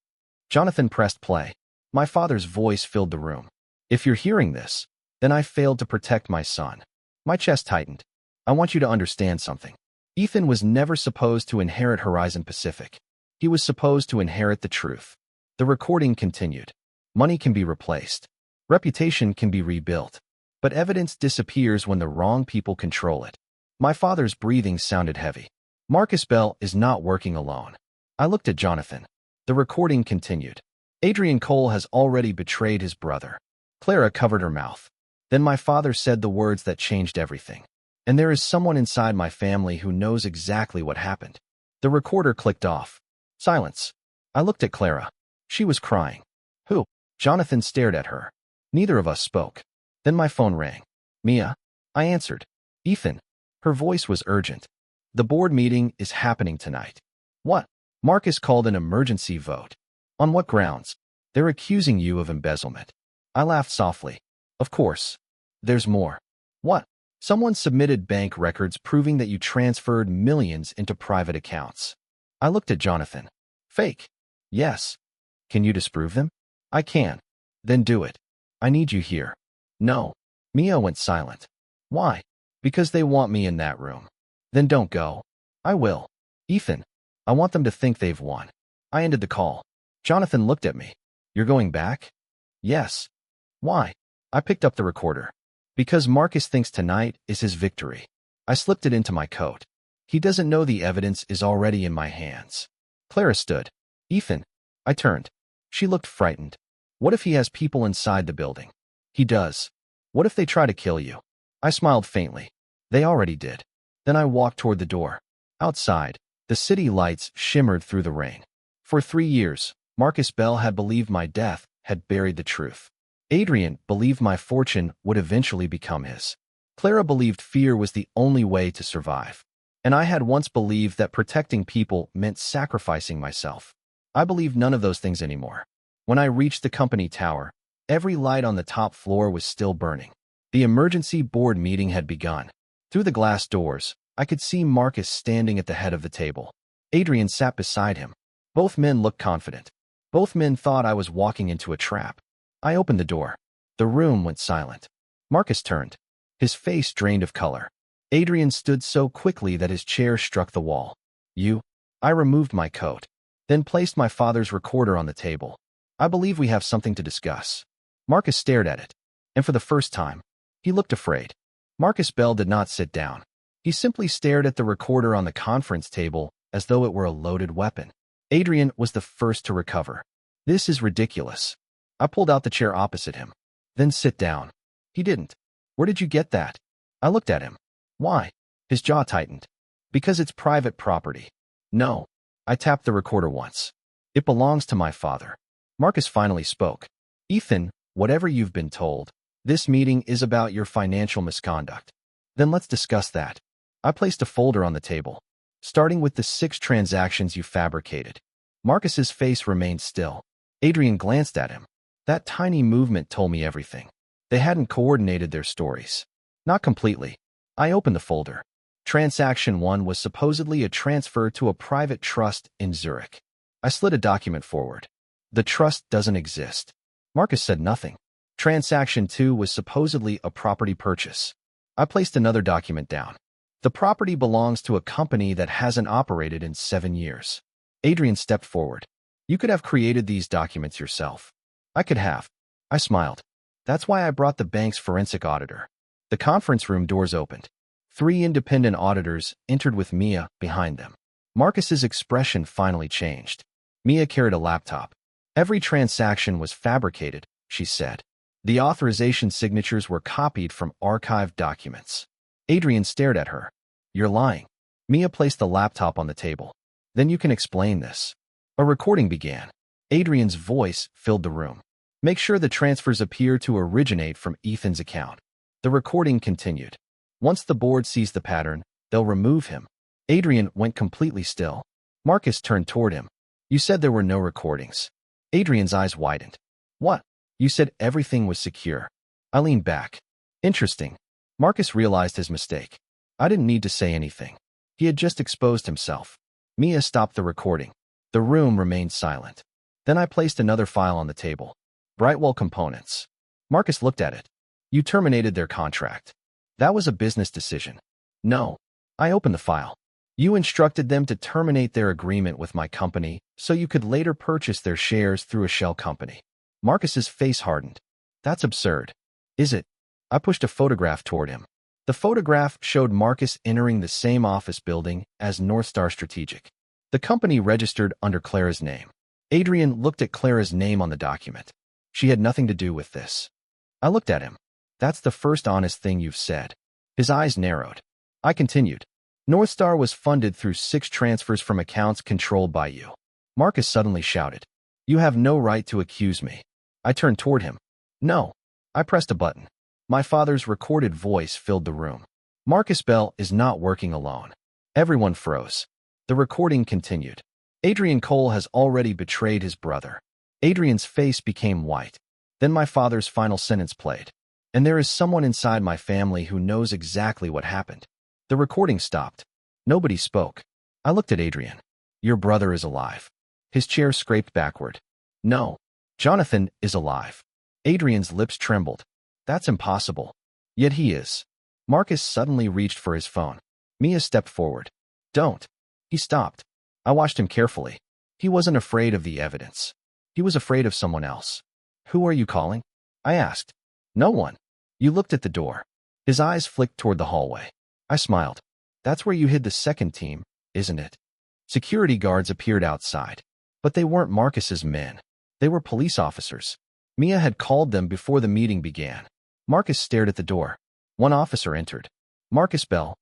Jonathan pressed play. My father's voice filled the room. If you're hearing this, then I failed to protect my son. My chest tightened. I want you to understand something. Ethan was never supposed to inherit Horizon Pacific. He was supposed to inherit the truth. The recording continued. Money can be replaced. Reputation can be rebuilt. But evidence disappears when the wrong people control it. My father's breathing sounded heavy. Marcus Bell is not working alone. I looked at Jonathan. The recording continued. Adrian Cole has already betrayed his brother. Clara covered her mouth. Then my father said the words that changed everything. And there is someone inside my family who knows exactly what happened. The recorder clicked off. Silence. I looked at Clara. She was crying. Who? Jonathan stared at her. Neither of us spoke. Then my phone rang. Mia? I answered. Ethan. Her voice was urgent. The board meeting is happening tonight. What? Marcus called an emergency vote. On what grounds? They're accusing you of embezzlement. I laughed softly. Of course. There's more. What? Someone submitted bank records proving that you transferred millions into private accounts. I looked at Jonathan. Fake. Yes. Can you disprove them? I can. Then do it. I need you here. No. Mia went silent. Why? Because they want me in that room. Then don't go. I will. Ethan, I want them to think they've won. I ended the call. Jonathan looked at me. You're going back? Yes. Why? I picked up the recorder. Because Marcus thinks tonight is his victory. I slipped it into my coat. He doesn't know the evidence is already in my hands. Clara stood. Ethan. I turned. She looked frightened. What if he has people inside the building? He does. What if they try to kill you? I smiled faintly. They already did. Then I walked toward the door. Outside, the city lights shimmered through the rain. For 3 years, Marcus Bell had believed my death had buried the truth. Adrian believed my fortune would eventually become his. Clara believed fear was the only way to survive. And I had once believed that protecting people meant sacrificing myself. I believe none of those things anymore. When I reached the company tower, every light on the top floor was still burning. The emergency board meeting had begun. Through the glass doors, I could see Marcus standing at the head of the table. Adrian sat beside him. Both men looked confident. Both men thought I was walking into a trap. I opened the door. The room went silent. Marcus turned. His face drained of color. Adrian stood so quickly that his chair struck the wall. You? I removed my coat, then placed my father's recorder on the table. I believe we have something to discuss. Marcus stared at it, and for the first time, he looked afraid. Marcus Bell did not sit down. He simply stared at the recorder on the conference table as though it were a loaded weapon. Adrian was the first to recover. This is ridiculous. I pulled out the chair opposite him. Then sit down. He didn't. Where did you get that? I looked at him. Why? His jaw tightened. Because it's private property. No. I tapped the recorder once. It belongs to my father. Marcus finally spoke. Ethan, whatever you've been told, this meeting is about your financial misconduct. Then let's discuss that. I placed a folder on the table, starting with the 6 transactions you fabricated. Marcus's face remained still. Adrian glanced at him. That tiny movement told me everything. They hadn't coordinated their stories. Not completely. I opened the folder. Transaction 1 was supposedly a transfer to a private trust in Zurich. I slid a document forward. The trust doesn't exist. Marcus said nothing. Transaction 2 was supposedly a property purchase. I placed another document down. The property belongs to a company that hasn't operated in 7 years. Adrian stepped forward. You could have created these documents yourself. I could have. I smiled. That's why I brought the bank's forensic auditor. The conference room doors opened. 3 independent auditors entered with Mia behind them. Marcus's expression finally changed. Mia carried a laptop. Every transaction was fabricated, she said. The authorization signatures were copied from archived documents. Adrian stared at her. You're lying. Mia placed the laptop on the table. Then you can explain this. A recording began. Adrian's voice filled the room. Make sure the transfers appear to originate from Ethan's account. The recording continued. Once the board sees the pattern, they'll remove him. Adrian went completely still. Marcus turned toward him. You said there were no recordings. Adrian's eyes widened. What? You said everything was secure. I leaned back. Interesting. Marcus realized his mistake. I didn't need to say anything. He had just exposed himself. Mia stopped the recording. The room remained silent. Then I placed another file on the table. Brightwell Components. Marcus looked at it. You terminated their contract. That was a business decision. No. I opened the file. You instructed them to terminate their agreement with my company so you could later purchase their shares through a shell company. Marcus's face hardened. That's absurd. Is it? I pushed a photograph toward him. The photograph showed Marcus entering the same office building as Northstar Strategic. The company registered under Clara's name. Adrian looked at Clara's name on the document. She had nothing to do with this. I looked at him. That's the first honest thing you've said. His eyes narrowed. I continued. Northstar was funded through 6 transfers from accounts controlled by you. Marcus suddenly shouted. You have no right to accuse me. I turned toward him. No. I pressed a button. My father's recorded voice filled the room. Marcus Bell is not working alone. Everyone froze. The recording continued. Adrian Cole has already betrayed his brother. Adrian's face became white. Then my father's final sentence played. And there is someone inside my family who knows exactly what happened. The recording stopped. Nobody spoke. I looked at Adrian. Your brother is alive. His chair scraped backward. No. Jonathan is alive. Adrian's lips trembled. That's impossible. Yet he is. Marcus suddenly reached for his phone. Mia stepped forward. Don't. He stopped. I watched him carefully. He wasn't afraid of the evidence. He was afraid of someone else. Who are you calling? I asked. No one. You looked at the door. His eyes flicked toward the hallway. I smiled. That's where you hid the second team, isn't it? Security guards appeared outside. But they weren't Marcus's men. They were police officers. Mia had called them before the meeting began. Marcus stared at the door. One officer entered. Marcus Bell.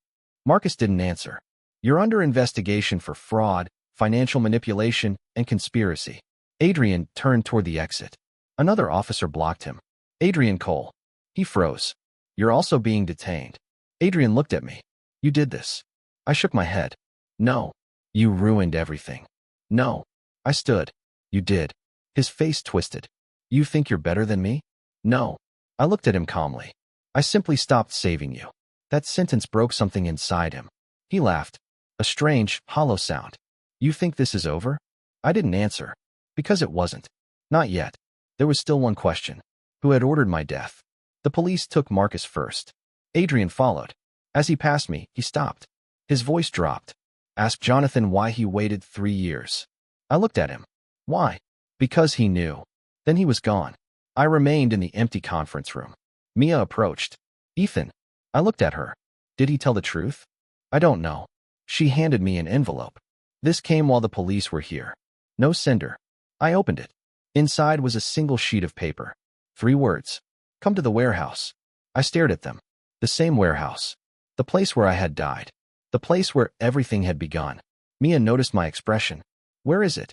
Marcus didn't answer. You're under investigation for fraud, financial manipulation, and conspiracy. Adrian turned toward the exit. Another officer blocked him. Adrian Cole. He froze. You're also being detained. Adrian looked at me. You did this. I shook my head. No. You ruined everything. No. I stood. You did. His face twisted. You think you're better than me? No. I looked at him calmly. I simply stopped saving you. That sentence broke something inside him. He laughed. A strange, hollow sound. You think this is over? I didn't answer. Because it wasn't. Not yet. There was still one question. Who had ordered my death? The police took Marcus first. Adrian followed. As he passed me, he stopped. His voice dropped. Ask Jonathan why he waited 3 years. I looked at him. Why? Because he knew. Then he was gone. I remained in the empty conference room. Mia approached. Ethan. I looked at her. Did he tell the truth? I don't know. She handed me an envelope. This came while the police were here. No sender. I opened it. Inside was a single sheet of paper. 3 words. Come to the warehouse. I stared at them. The same warehouse. The place where I had died. The place where everything had begun. Mia noticed my expression. Where is it?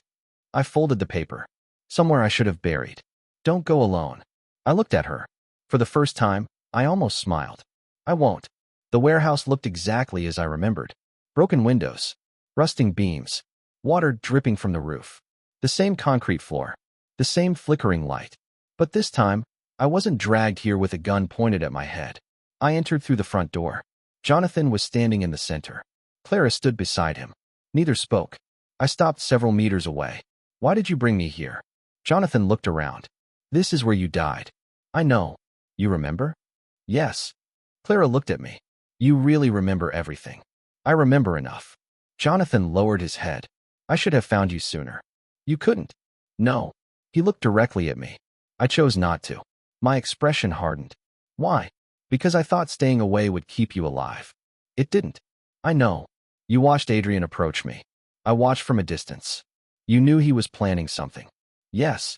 I folded the paper. Somewhere I should have buried. Don't go alone. I looked at her. For the first time, I almost smiled. I won't. The warehouse looked exactly as I remembered. Broken windows. Rusting beams. Water dripping from the roof. The same concrete floor. The same flickering light. But this time, I wasn't dragged here with a gun pointed at my head. I entered through the front door. Jonathan was standing in the center. Clara stood beside him. Neither spoke. I stopped several meters away. Why did you bring me here? Jonathan looked around. This is where you died. I know. You remember? Yes. Clara looked at me. You really remember everything. I remember enough. Jonathan lowered his head. I should have found you sooner. You couldn't. No. He looked directly at me. I chose not to. My expression hardened. Why? Because I thought staying away would keep you alive. It didn't. I know. You watched Adrian approach me. I watched from a distance. You knew he was planning something. Yes.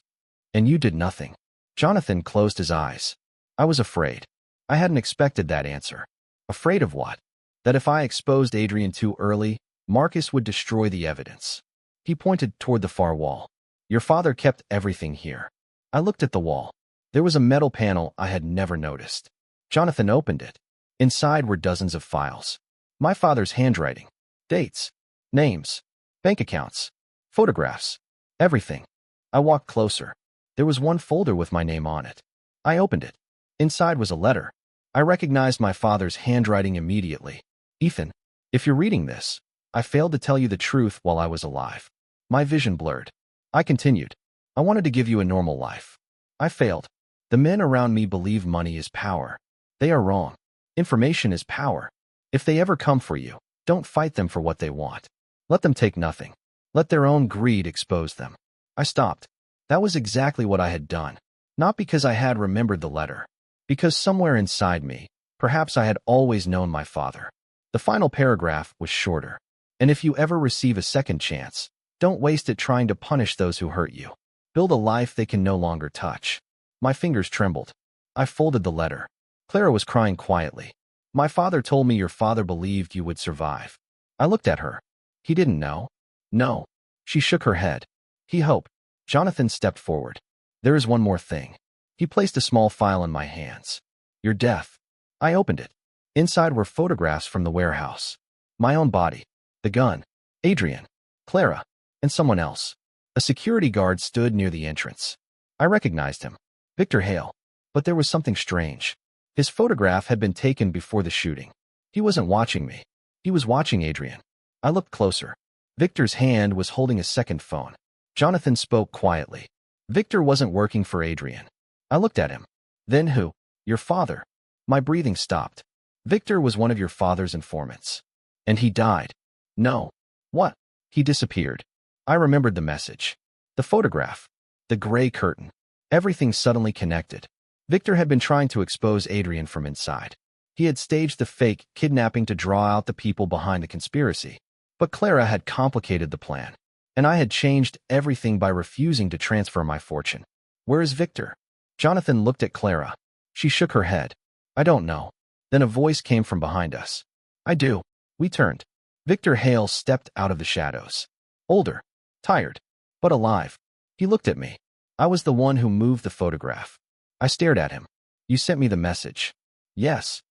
And you did nothing. Jonathan closed his eyes. I was afraid. I hadn't expected that answer. Afraid of what? That if I exposed Adrian too early, Marcus would destroy the evidence. He pointed toward the far wall. Your father kept everything here. I looked at the wall. There was a metal panel I had never noticed. Jonathan opened it. Inside were dozens of files. My father's handwriting. Dates. Names. Bank accounts. Photographs. Everything. I walked closer. There was one folder with my name on it. I opened it. Inside was a letter. I recognized my father's handwriting immediately. Ethan, if you're reading this, I failed to tell you the truth while I was alive. My vision blurred. I continued. I wanted to give you a normal life. I failed. The men around me believe money is power. They are wrong. Information is power. If they ever come for you, don't fight them for what they want. Let them take nothing. Let their own greed expose them. I stopped. That was exactly what I had done. Not because I had remembered the letter. Because somewhere inside me, perhaps I had always known my father. The final paragraph was shorter. And if you ever receive a second chance, don't waste it trying to punish those who hurt you. Build a life they can no longer touch. My fingers trembled. I folded the letter. Clara was crying quietly. My father told me your father believed you would survive. I looked at her. He didn't know. No. She shook her head. He hoped. Jonathan stepped forward. There is one more thing. He placed a small file in my hands. Your death. I opened it. Inside were photographs from the warehouse. My own body. The gun. Adrian. Clara. And someone else. A security guard stood near the entrance. I recognized him. Victor Hale. But there was something strange. His photograph had been taken before the shooting. He wasn't watching me. He was watching Adrian. I looked closer. Victor's hand was holding a second phone. Jonathan spoke quietly. Victor wasn't working for Adrian. I looked at him. Then who? Your father. My breathing stopped. Victor was one of your father's informants. And he died. No. What? He disappeared. I remembered the message. The photograph. The gray curtain. Everything suddenly connected. Victor had been trying to expose Adrian from inside. He had staged the fake kidnapping to draw out the people behind the conspiracy. But Clara had complicated the plan. And I had changed everything by refusing to transfer my fortune. Where is Victor? Jonathan looked at Clara. She shook her head. I don't know. Then a voice came from behind us. I do. We turned. Victor Hale stepped out of the shadows. Older. Tired. But alive. He looked at me. I was the one who moved the photograph. I stared at him. You sent me the message. Yes.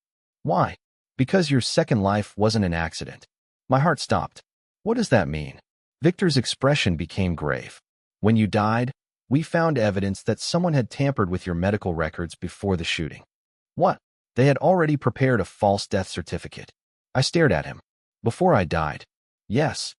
Why? Because your second life wasn't an accident. My heart stopped. What does that mean? Victor's expression became grave. When you died, we found evidence that someone had tampered with your medical records before the shooting. What? They had already prepared a false death certificate. I stared at him. Before I died. Yes.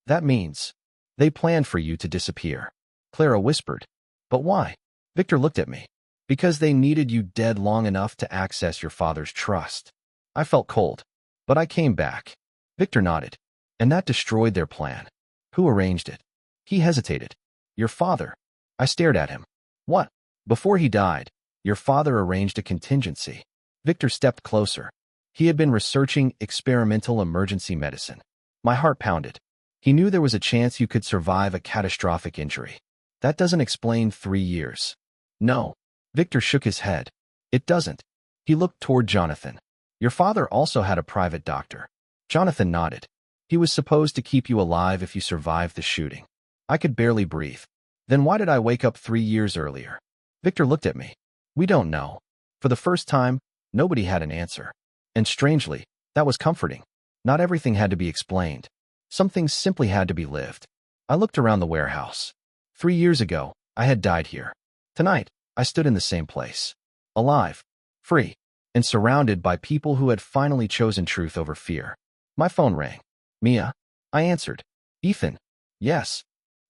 That means they planned for you to disappear. Clara whispered. But why? Victor looked at me. Because they needed you dead long enough to access your father's trust. I felt cold. But I came back. Victor nodded. And that destroyed their plan. Who arranged it? He hesitated. Your father. I stared at him. What? Before he died, your father arranged a contingency. Victor stepped closer. He had been researching experimental emergency medicine. My heart pounded. He knew there was a chance you could survive a catastrophic injury. That doesn't explain 3 years. No. Victor shook his head. It doesn't. He looked toward Jonathan. Your father also had a private doctor. Jonathan nodded. He was supposed to keep you alive if you survived the shooting. I could barely breathe. Then why did I wake up 3 years earlier? Victor looked at me. We don't know. For the first time, nobody had an answer. And strangely, that was comforting. Not everything had to be explained. Some things simply had to be lived. I looked around the warehouse. 3 years ago, I had died here. Tonight, I stood in the same place. Alive, free, and surrounded by people who had finally chosen truth over fear. My phone rang. Mia? I answered. Ethan? Yes.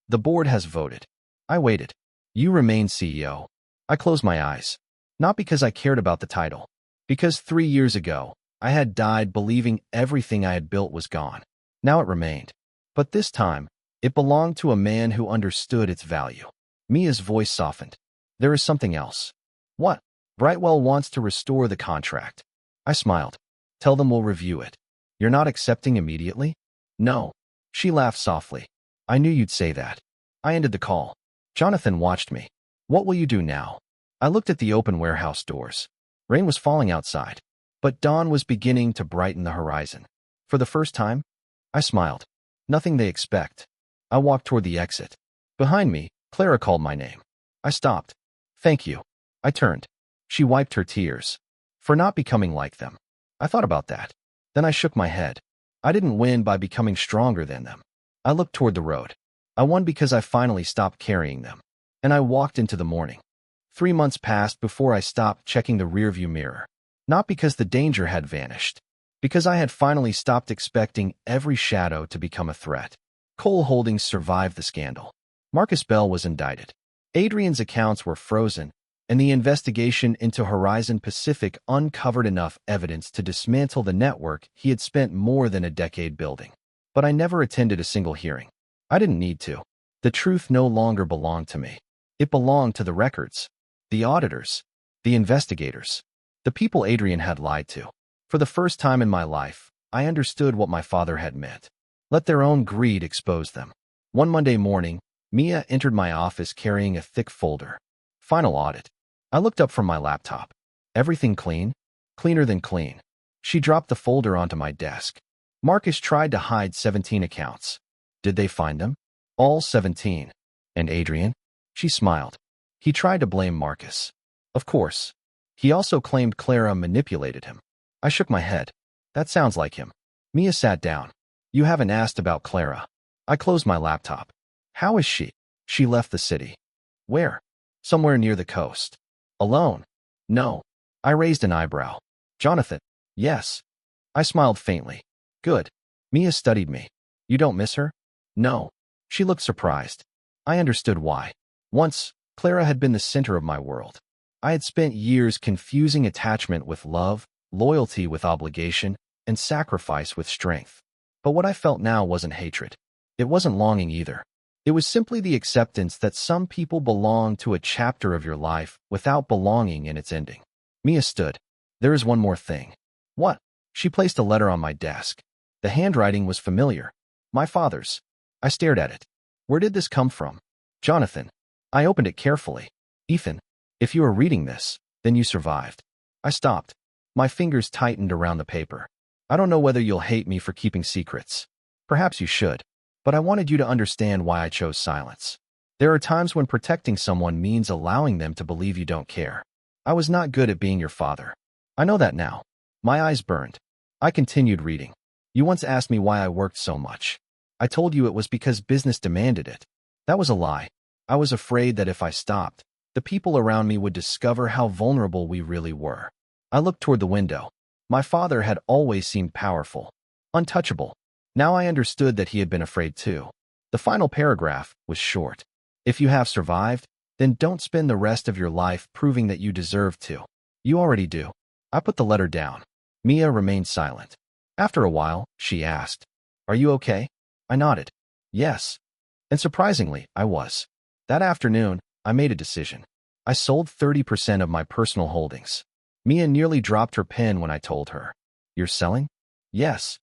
The board has voted. I waited. You remain CEO. I closed my eyes. Not because I cared about the title. Because 3 years ago, I had died believing everything I had built was gone. Now it remained. But this time, it belonged to a man who understood its value. Mia's voice softened. There is something else. What? Brightwell wants to restore the contract. I smiled. Tell them we'll review it. You're not accepting immediately? No. She laughed softly. I knew you'd say that. I ended the call. Jonathan watched me. What will you do now? I looked at the open warehouse doors. Rain was falling outside, but dawn was beginning to brighten the horizon. For the first time, I smiled. Nothing they expect. I walked toward the exit. Behind me, Clara called my name. I stopped. Thank you. I turned. She wiped her tears. For not becoming like them. I thought about that. Then I shook my head. I didn't win by becoming stronger than them. I looked toward the road. I won because I finally stopped carrying them. And I walked into the morning. 3 months passed before I stopped checking the rearview mirror. Not because the danger had vanished. Because I had finally stopped expecting every shadow to become a threat. Cole Holdings survived the scandal. Marcus Bell was indicted. Adrian's accounts were frozen, and the investigation into Horizon Pacific uncovered enough evidence to dismantle the network he had spent more than a decade building. But I never attended a single hearing. I didn't need to. The truth no longer belonged to me. It belonged to the records, the auditors, the investigators, the people Adrian had lied to. For the first time in my life, I understood what my father had meant. Let their own greed expose them. One Monday morning, Mia entered my office carrying a thick folder. Final audit. I looked up from my laptop. Everything clean? Cleaner than clean. She dropped the folder onto my desk. Marcus tried to hide 17 accounts. Did they find them? All 17. And Adrian? She smiled. He tried to blame Marcus. Of course. He also claimed Clara manipulated him. I shook my head. That sounds like him. Mia sat down. You haven't asked about Clara. I closed my laptop. How is she? She left the city. Where? Somewhere near the coast. Alone? No. I raised an eyebrow. Jonathan? Yes. I smiled faintly. Good. Mia studied me. You don't miss her? No. She looked surprised. I understood why. Once, Clara had been the center of my world. I had spent years confusing attachment with love, loyalty with obligation, and sacrifice with strength. But what I felt now wasn't hatred. It wasn't longing either. It was simply the acceptance that some people belong to a chapter of your life without belonging in its ending. Mia stood. There is one more thing. What? She placed a letter on my desk. The handwriting was familiar. My father's. I stared at it. Where did this come from? Jonathan. I opened it carefully. Ethan, if you are reading this, then you survived. I stopped. My fingers tightened around the paper. I don't know whether you'll hate me for keeping secrets. Perhaps you should. But I wanted you to understand why I chose silence. There are times when protecting someone means allowing them to believe you don't care. I was not good at being your father. I know that now. My eyes burned. I continued reading. You once asked me why I worked so much. I told you it was because business demanded it. That was a lie. I was afraid that if I stopped, the people around me would discover how vulnerable we really were. I looked toward the window. My father had always seemed powerful, untouchable. Now I understood that he had been afraid too. The final paragraph was short. If you have survived, then don't spend the rest of your life proving that you deserve to. You already do. I put the letter down. Mia remained silent. After a while, she asked, "Are you okay?" I nodded. Yes. And surprisingly, I was. That afternoon, I made a decision. I sold 30% of my personal holdings. Mia nearly dropped her pen when I told her. You're selling? Yes.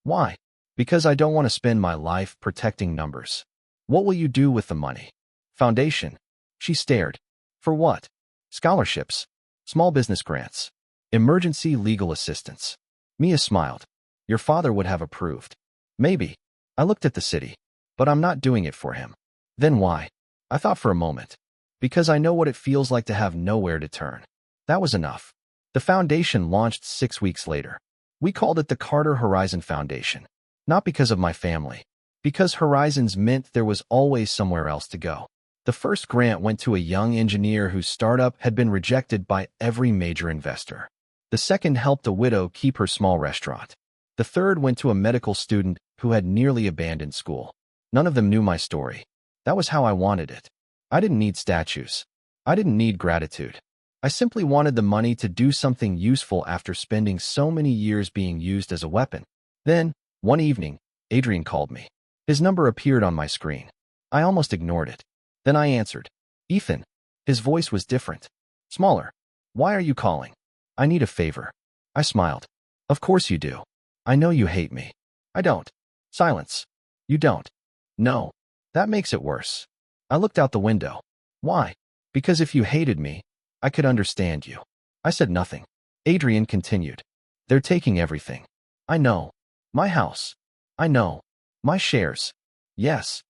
Why? Because I don't want to spend my life protecting numbers. What will you do with the money? Foundation. She stared. For what? Scholarships. Small business grants. Emergency legal assistance. Mia smiled. Your father would have approved. Maybe. I looked at the city. But I'm not doing it for him. Then why? I thought for a moment. Because I know what it feels like to have nowhere to turn. That was enough. The foundation launched 6 weeks later. We called it the Carter Horizon Foundation. Not because of my family. Because horizons meant there was always somewhere else to go. The first grant went to a young engineer whose startup had been rejected by every major investor. The second helped a widow keep her small restaurant. The third went to a medical student who had nearly abandoned school. None of them knew my story. That was how I wanted it. I didn't need statues. I didn't need gratitude. I simply wanted the money to do something useful after spending so many years being used as a weapon. Then, one evening, Adrian called me. His number appeared on my screen. I almost ignored it. Then I answered. Ethan. His voice was different. Smaller. Why are you calling? I need a favor. I smiled. Of course you do. I know you hate me. I don't. Silence. You don't. No. That makes it worse. I looked out the window. Why? Because if you hated me, I could understand you. I said nothing. Adrian continued. They're taking everything. I know. My house. I know. My shares. Yes.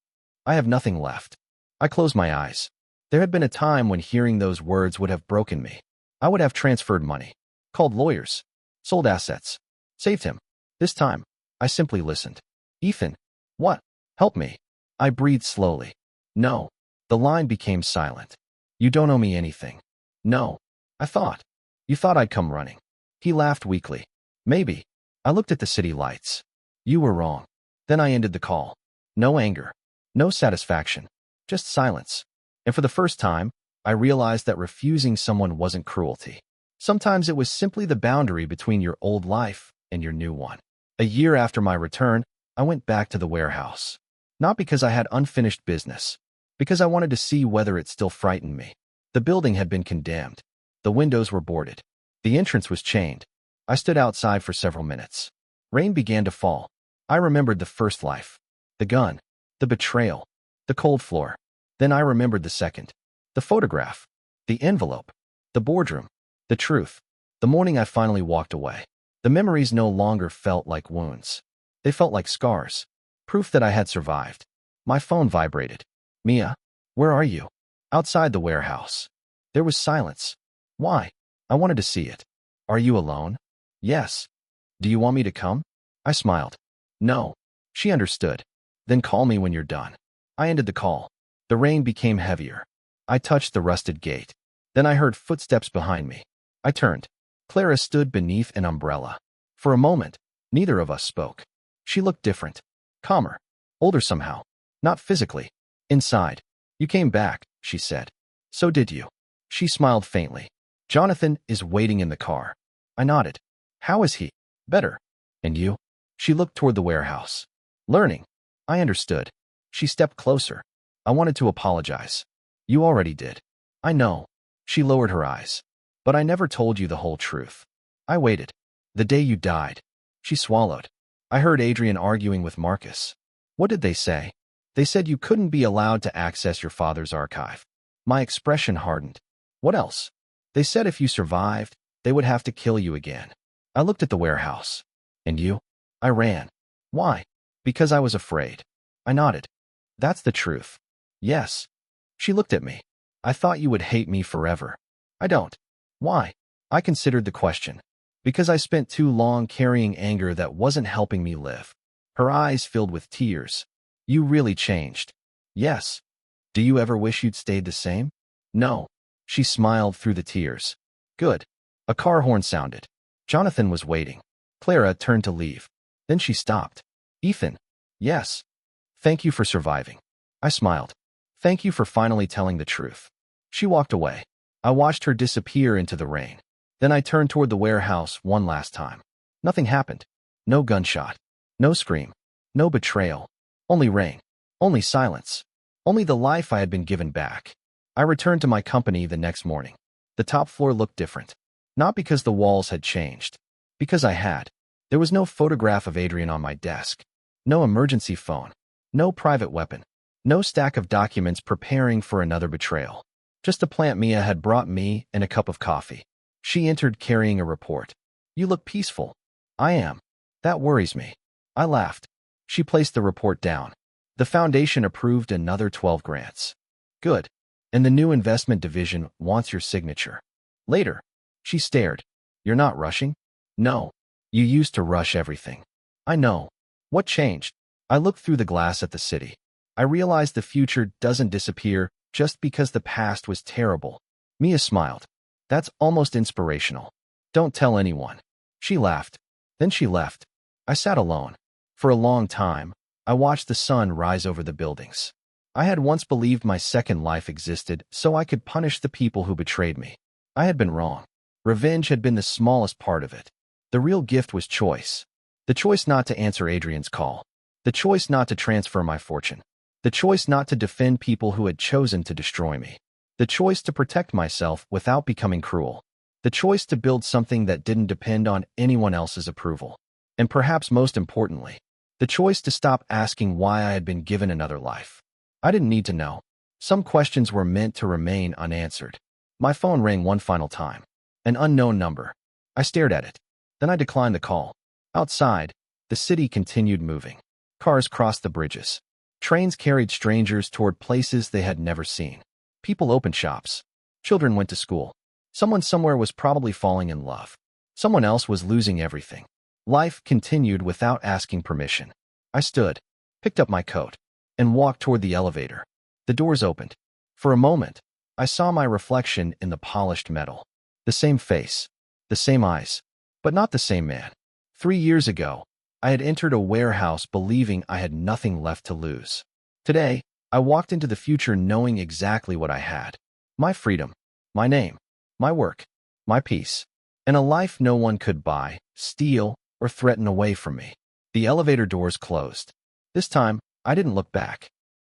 I have nothing left. I closed my eyes. There had been a time when hearing those words would have broken me. I would have transferred money, called lawyers, sold assets, saved him. This time, I simply listened. Ethan. What? Help me. I breathed slowly. No. The line became silent. You don't owe me anything. No. I thought. You thought I'd come running. He laughed weakly. Maybe. I looked at the city lights. You were wrong. Then I ended the call. No anger. No satisfaction. Just silence. And for the first time, I realized that refusing someone wasn't cruelty. Sometimes it was simply the boundary between your old life and your new one. A year after my return, I went back to the warehouse. Not because I had unfinished business. Because I wanted to see whether it still frightened me. The building had been condemned. The windows were boarded. The entrance was chained. I stood outside for several minutes. Rain began to fall. I remembered the first life. The gun. The betrayal. The cold floor. Then I remembered the second. The photograph. The envelope. The boardroom. The truth. The morning I finally walked away. The memories no longer felt like wounds. They felt like scars. Proof that I had survived. My phone vibrated. Mia, where are you? Outside the warehouse. There was silence. Why? I wanted to see it. Are you alone? Yes. Do you want me to come? I smiled. No. She understood. Then call me when you're done. I ended the call. The rain became heavier. I touched the rusted gate. Then I heard footsteps behind me. I turned. Clara stood beneath an umbrella. For a moment, neither of us spoke. She looked different. Calmer. Older somehow. Not physically. Inside. You came back, she said. So did you. She smiled faintly. Jonathan is waiting in the car. I nodded. How is he? Better. And you? She looked toward the warehouse. Learning. I understood. She stepped closer. I wanted to apologize. You already did. I know. She lowered her eyes. But I never told you the whole truth. I waited. The day you died. She swallowed. I heard Adrian arguing with Marcus. What did they say? They said you couldn't be allowed to access your father's archive. My expression hardened. What else? They said if you survived, they would have to kill you again. I looked at the warehouse. And you? I ran. Why? Because I was afraid. I nodded. That's the truth. Yes. She looked at me. I thought you would hate me forever. I don't. Why? I considered the question. Because I spent too long carrying anger that wasn't helping me live. Her eyes filled with tears. You really changed. Yes. Do you ever wish you'd stayed the same? No. She smiled through the tears. Good. A car horn sounded. Jonathan was waiting. Clara turned to leave. Then she stopped. Ethan. Yes. Thank you for surviving. I smiled. Thank you for finally telling the truth. She walked away. I watched her disappear into the rain. Then I turned toward the warehouse one last time. Nothing happened. No gunshot. No scream. No betrayal. Only rain. Only silence. Only the life I had been given back. I returned to my company the next morning. The top floor looked different. Not because the walls had changed. Because I had. There was no photograph of Adrian on my desk. No emergency phone. No private weapon. No stack of documents preparing for another betrayal. Just a plant Mia had brought me and a cup of coffee. She entered carrying a report. You look peaceful. I am. That worries me. I laughed. She placed the report down. The foundation approved another 12 grants. Good. And the new investment division wants your signature. Later. She stared. You're not rushing? No. You used to rush everything. I know. What changed? I looked through the glass at the city. I realized the future doesn't disappear just because the past was terrible. Mia smiled. That's almost inspirational. Don't tell anyone. She laughed. Then she left. I sat alone. For a long time, I watched the sun rise over the buildings. I had once believed my second life existed so I could punish the people who betrayed me. I had been wrong. Revenge had been the smallest part of it. The real gift was choice. The choice not to answer Adrian's call. The choice not to transfer my fortune. The choice not to defend people who had chosen to destroy me. The choice to protect myself without becoming cruel. The choice to build something that didn't depend on anyone else's approval. And perhaps most importantly, the choice to stop asking why I had been given another life. I didn't need to know. Some questions were meant to remain unanswered. My phone rang one final time. An unknown number. I stared at it. Then I declined the call. Outside, the city continued moving. Cars crossed the bridges. Trains carried strangers toward places they had never seen. People opened shops. Children went to school. Someone somewhere was probably falling in love. Someone else was losing everything. Life continued without asking permission. I stood, picked up my coat, and walked toward the elevator. The doors opened. For a moment, I saw my reflection in the polished metal. The same face, the same eyes, but not the same man. 3 years ago, I had entered a warehouse believing I had nothing left to lose. Today, I walked into the future knowing exactly what I had. My freedom, my name, my work, my peace, and a life no one could buy, steal, or threaten away from me. The elevator doors closed. This time, I didn't look back.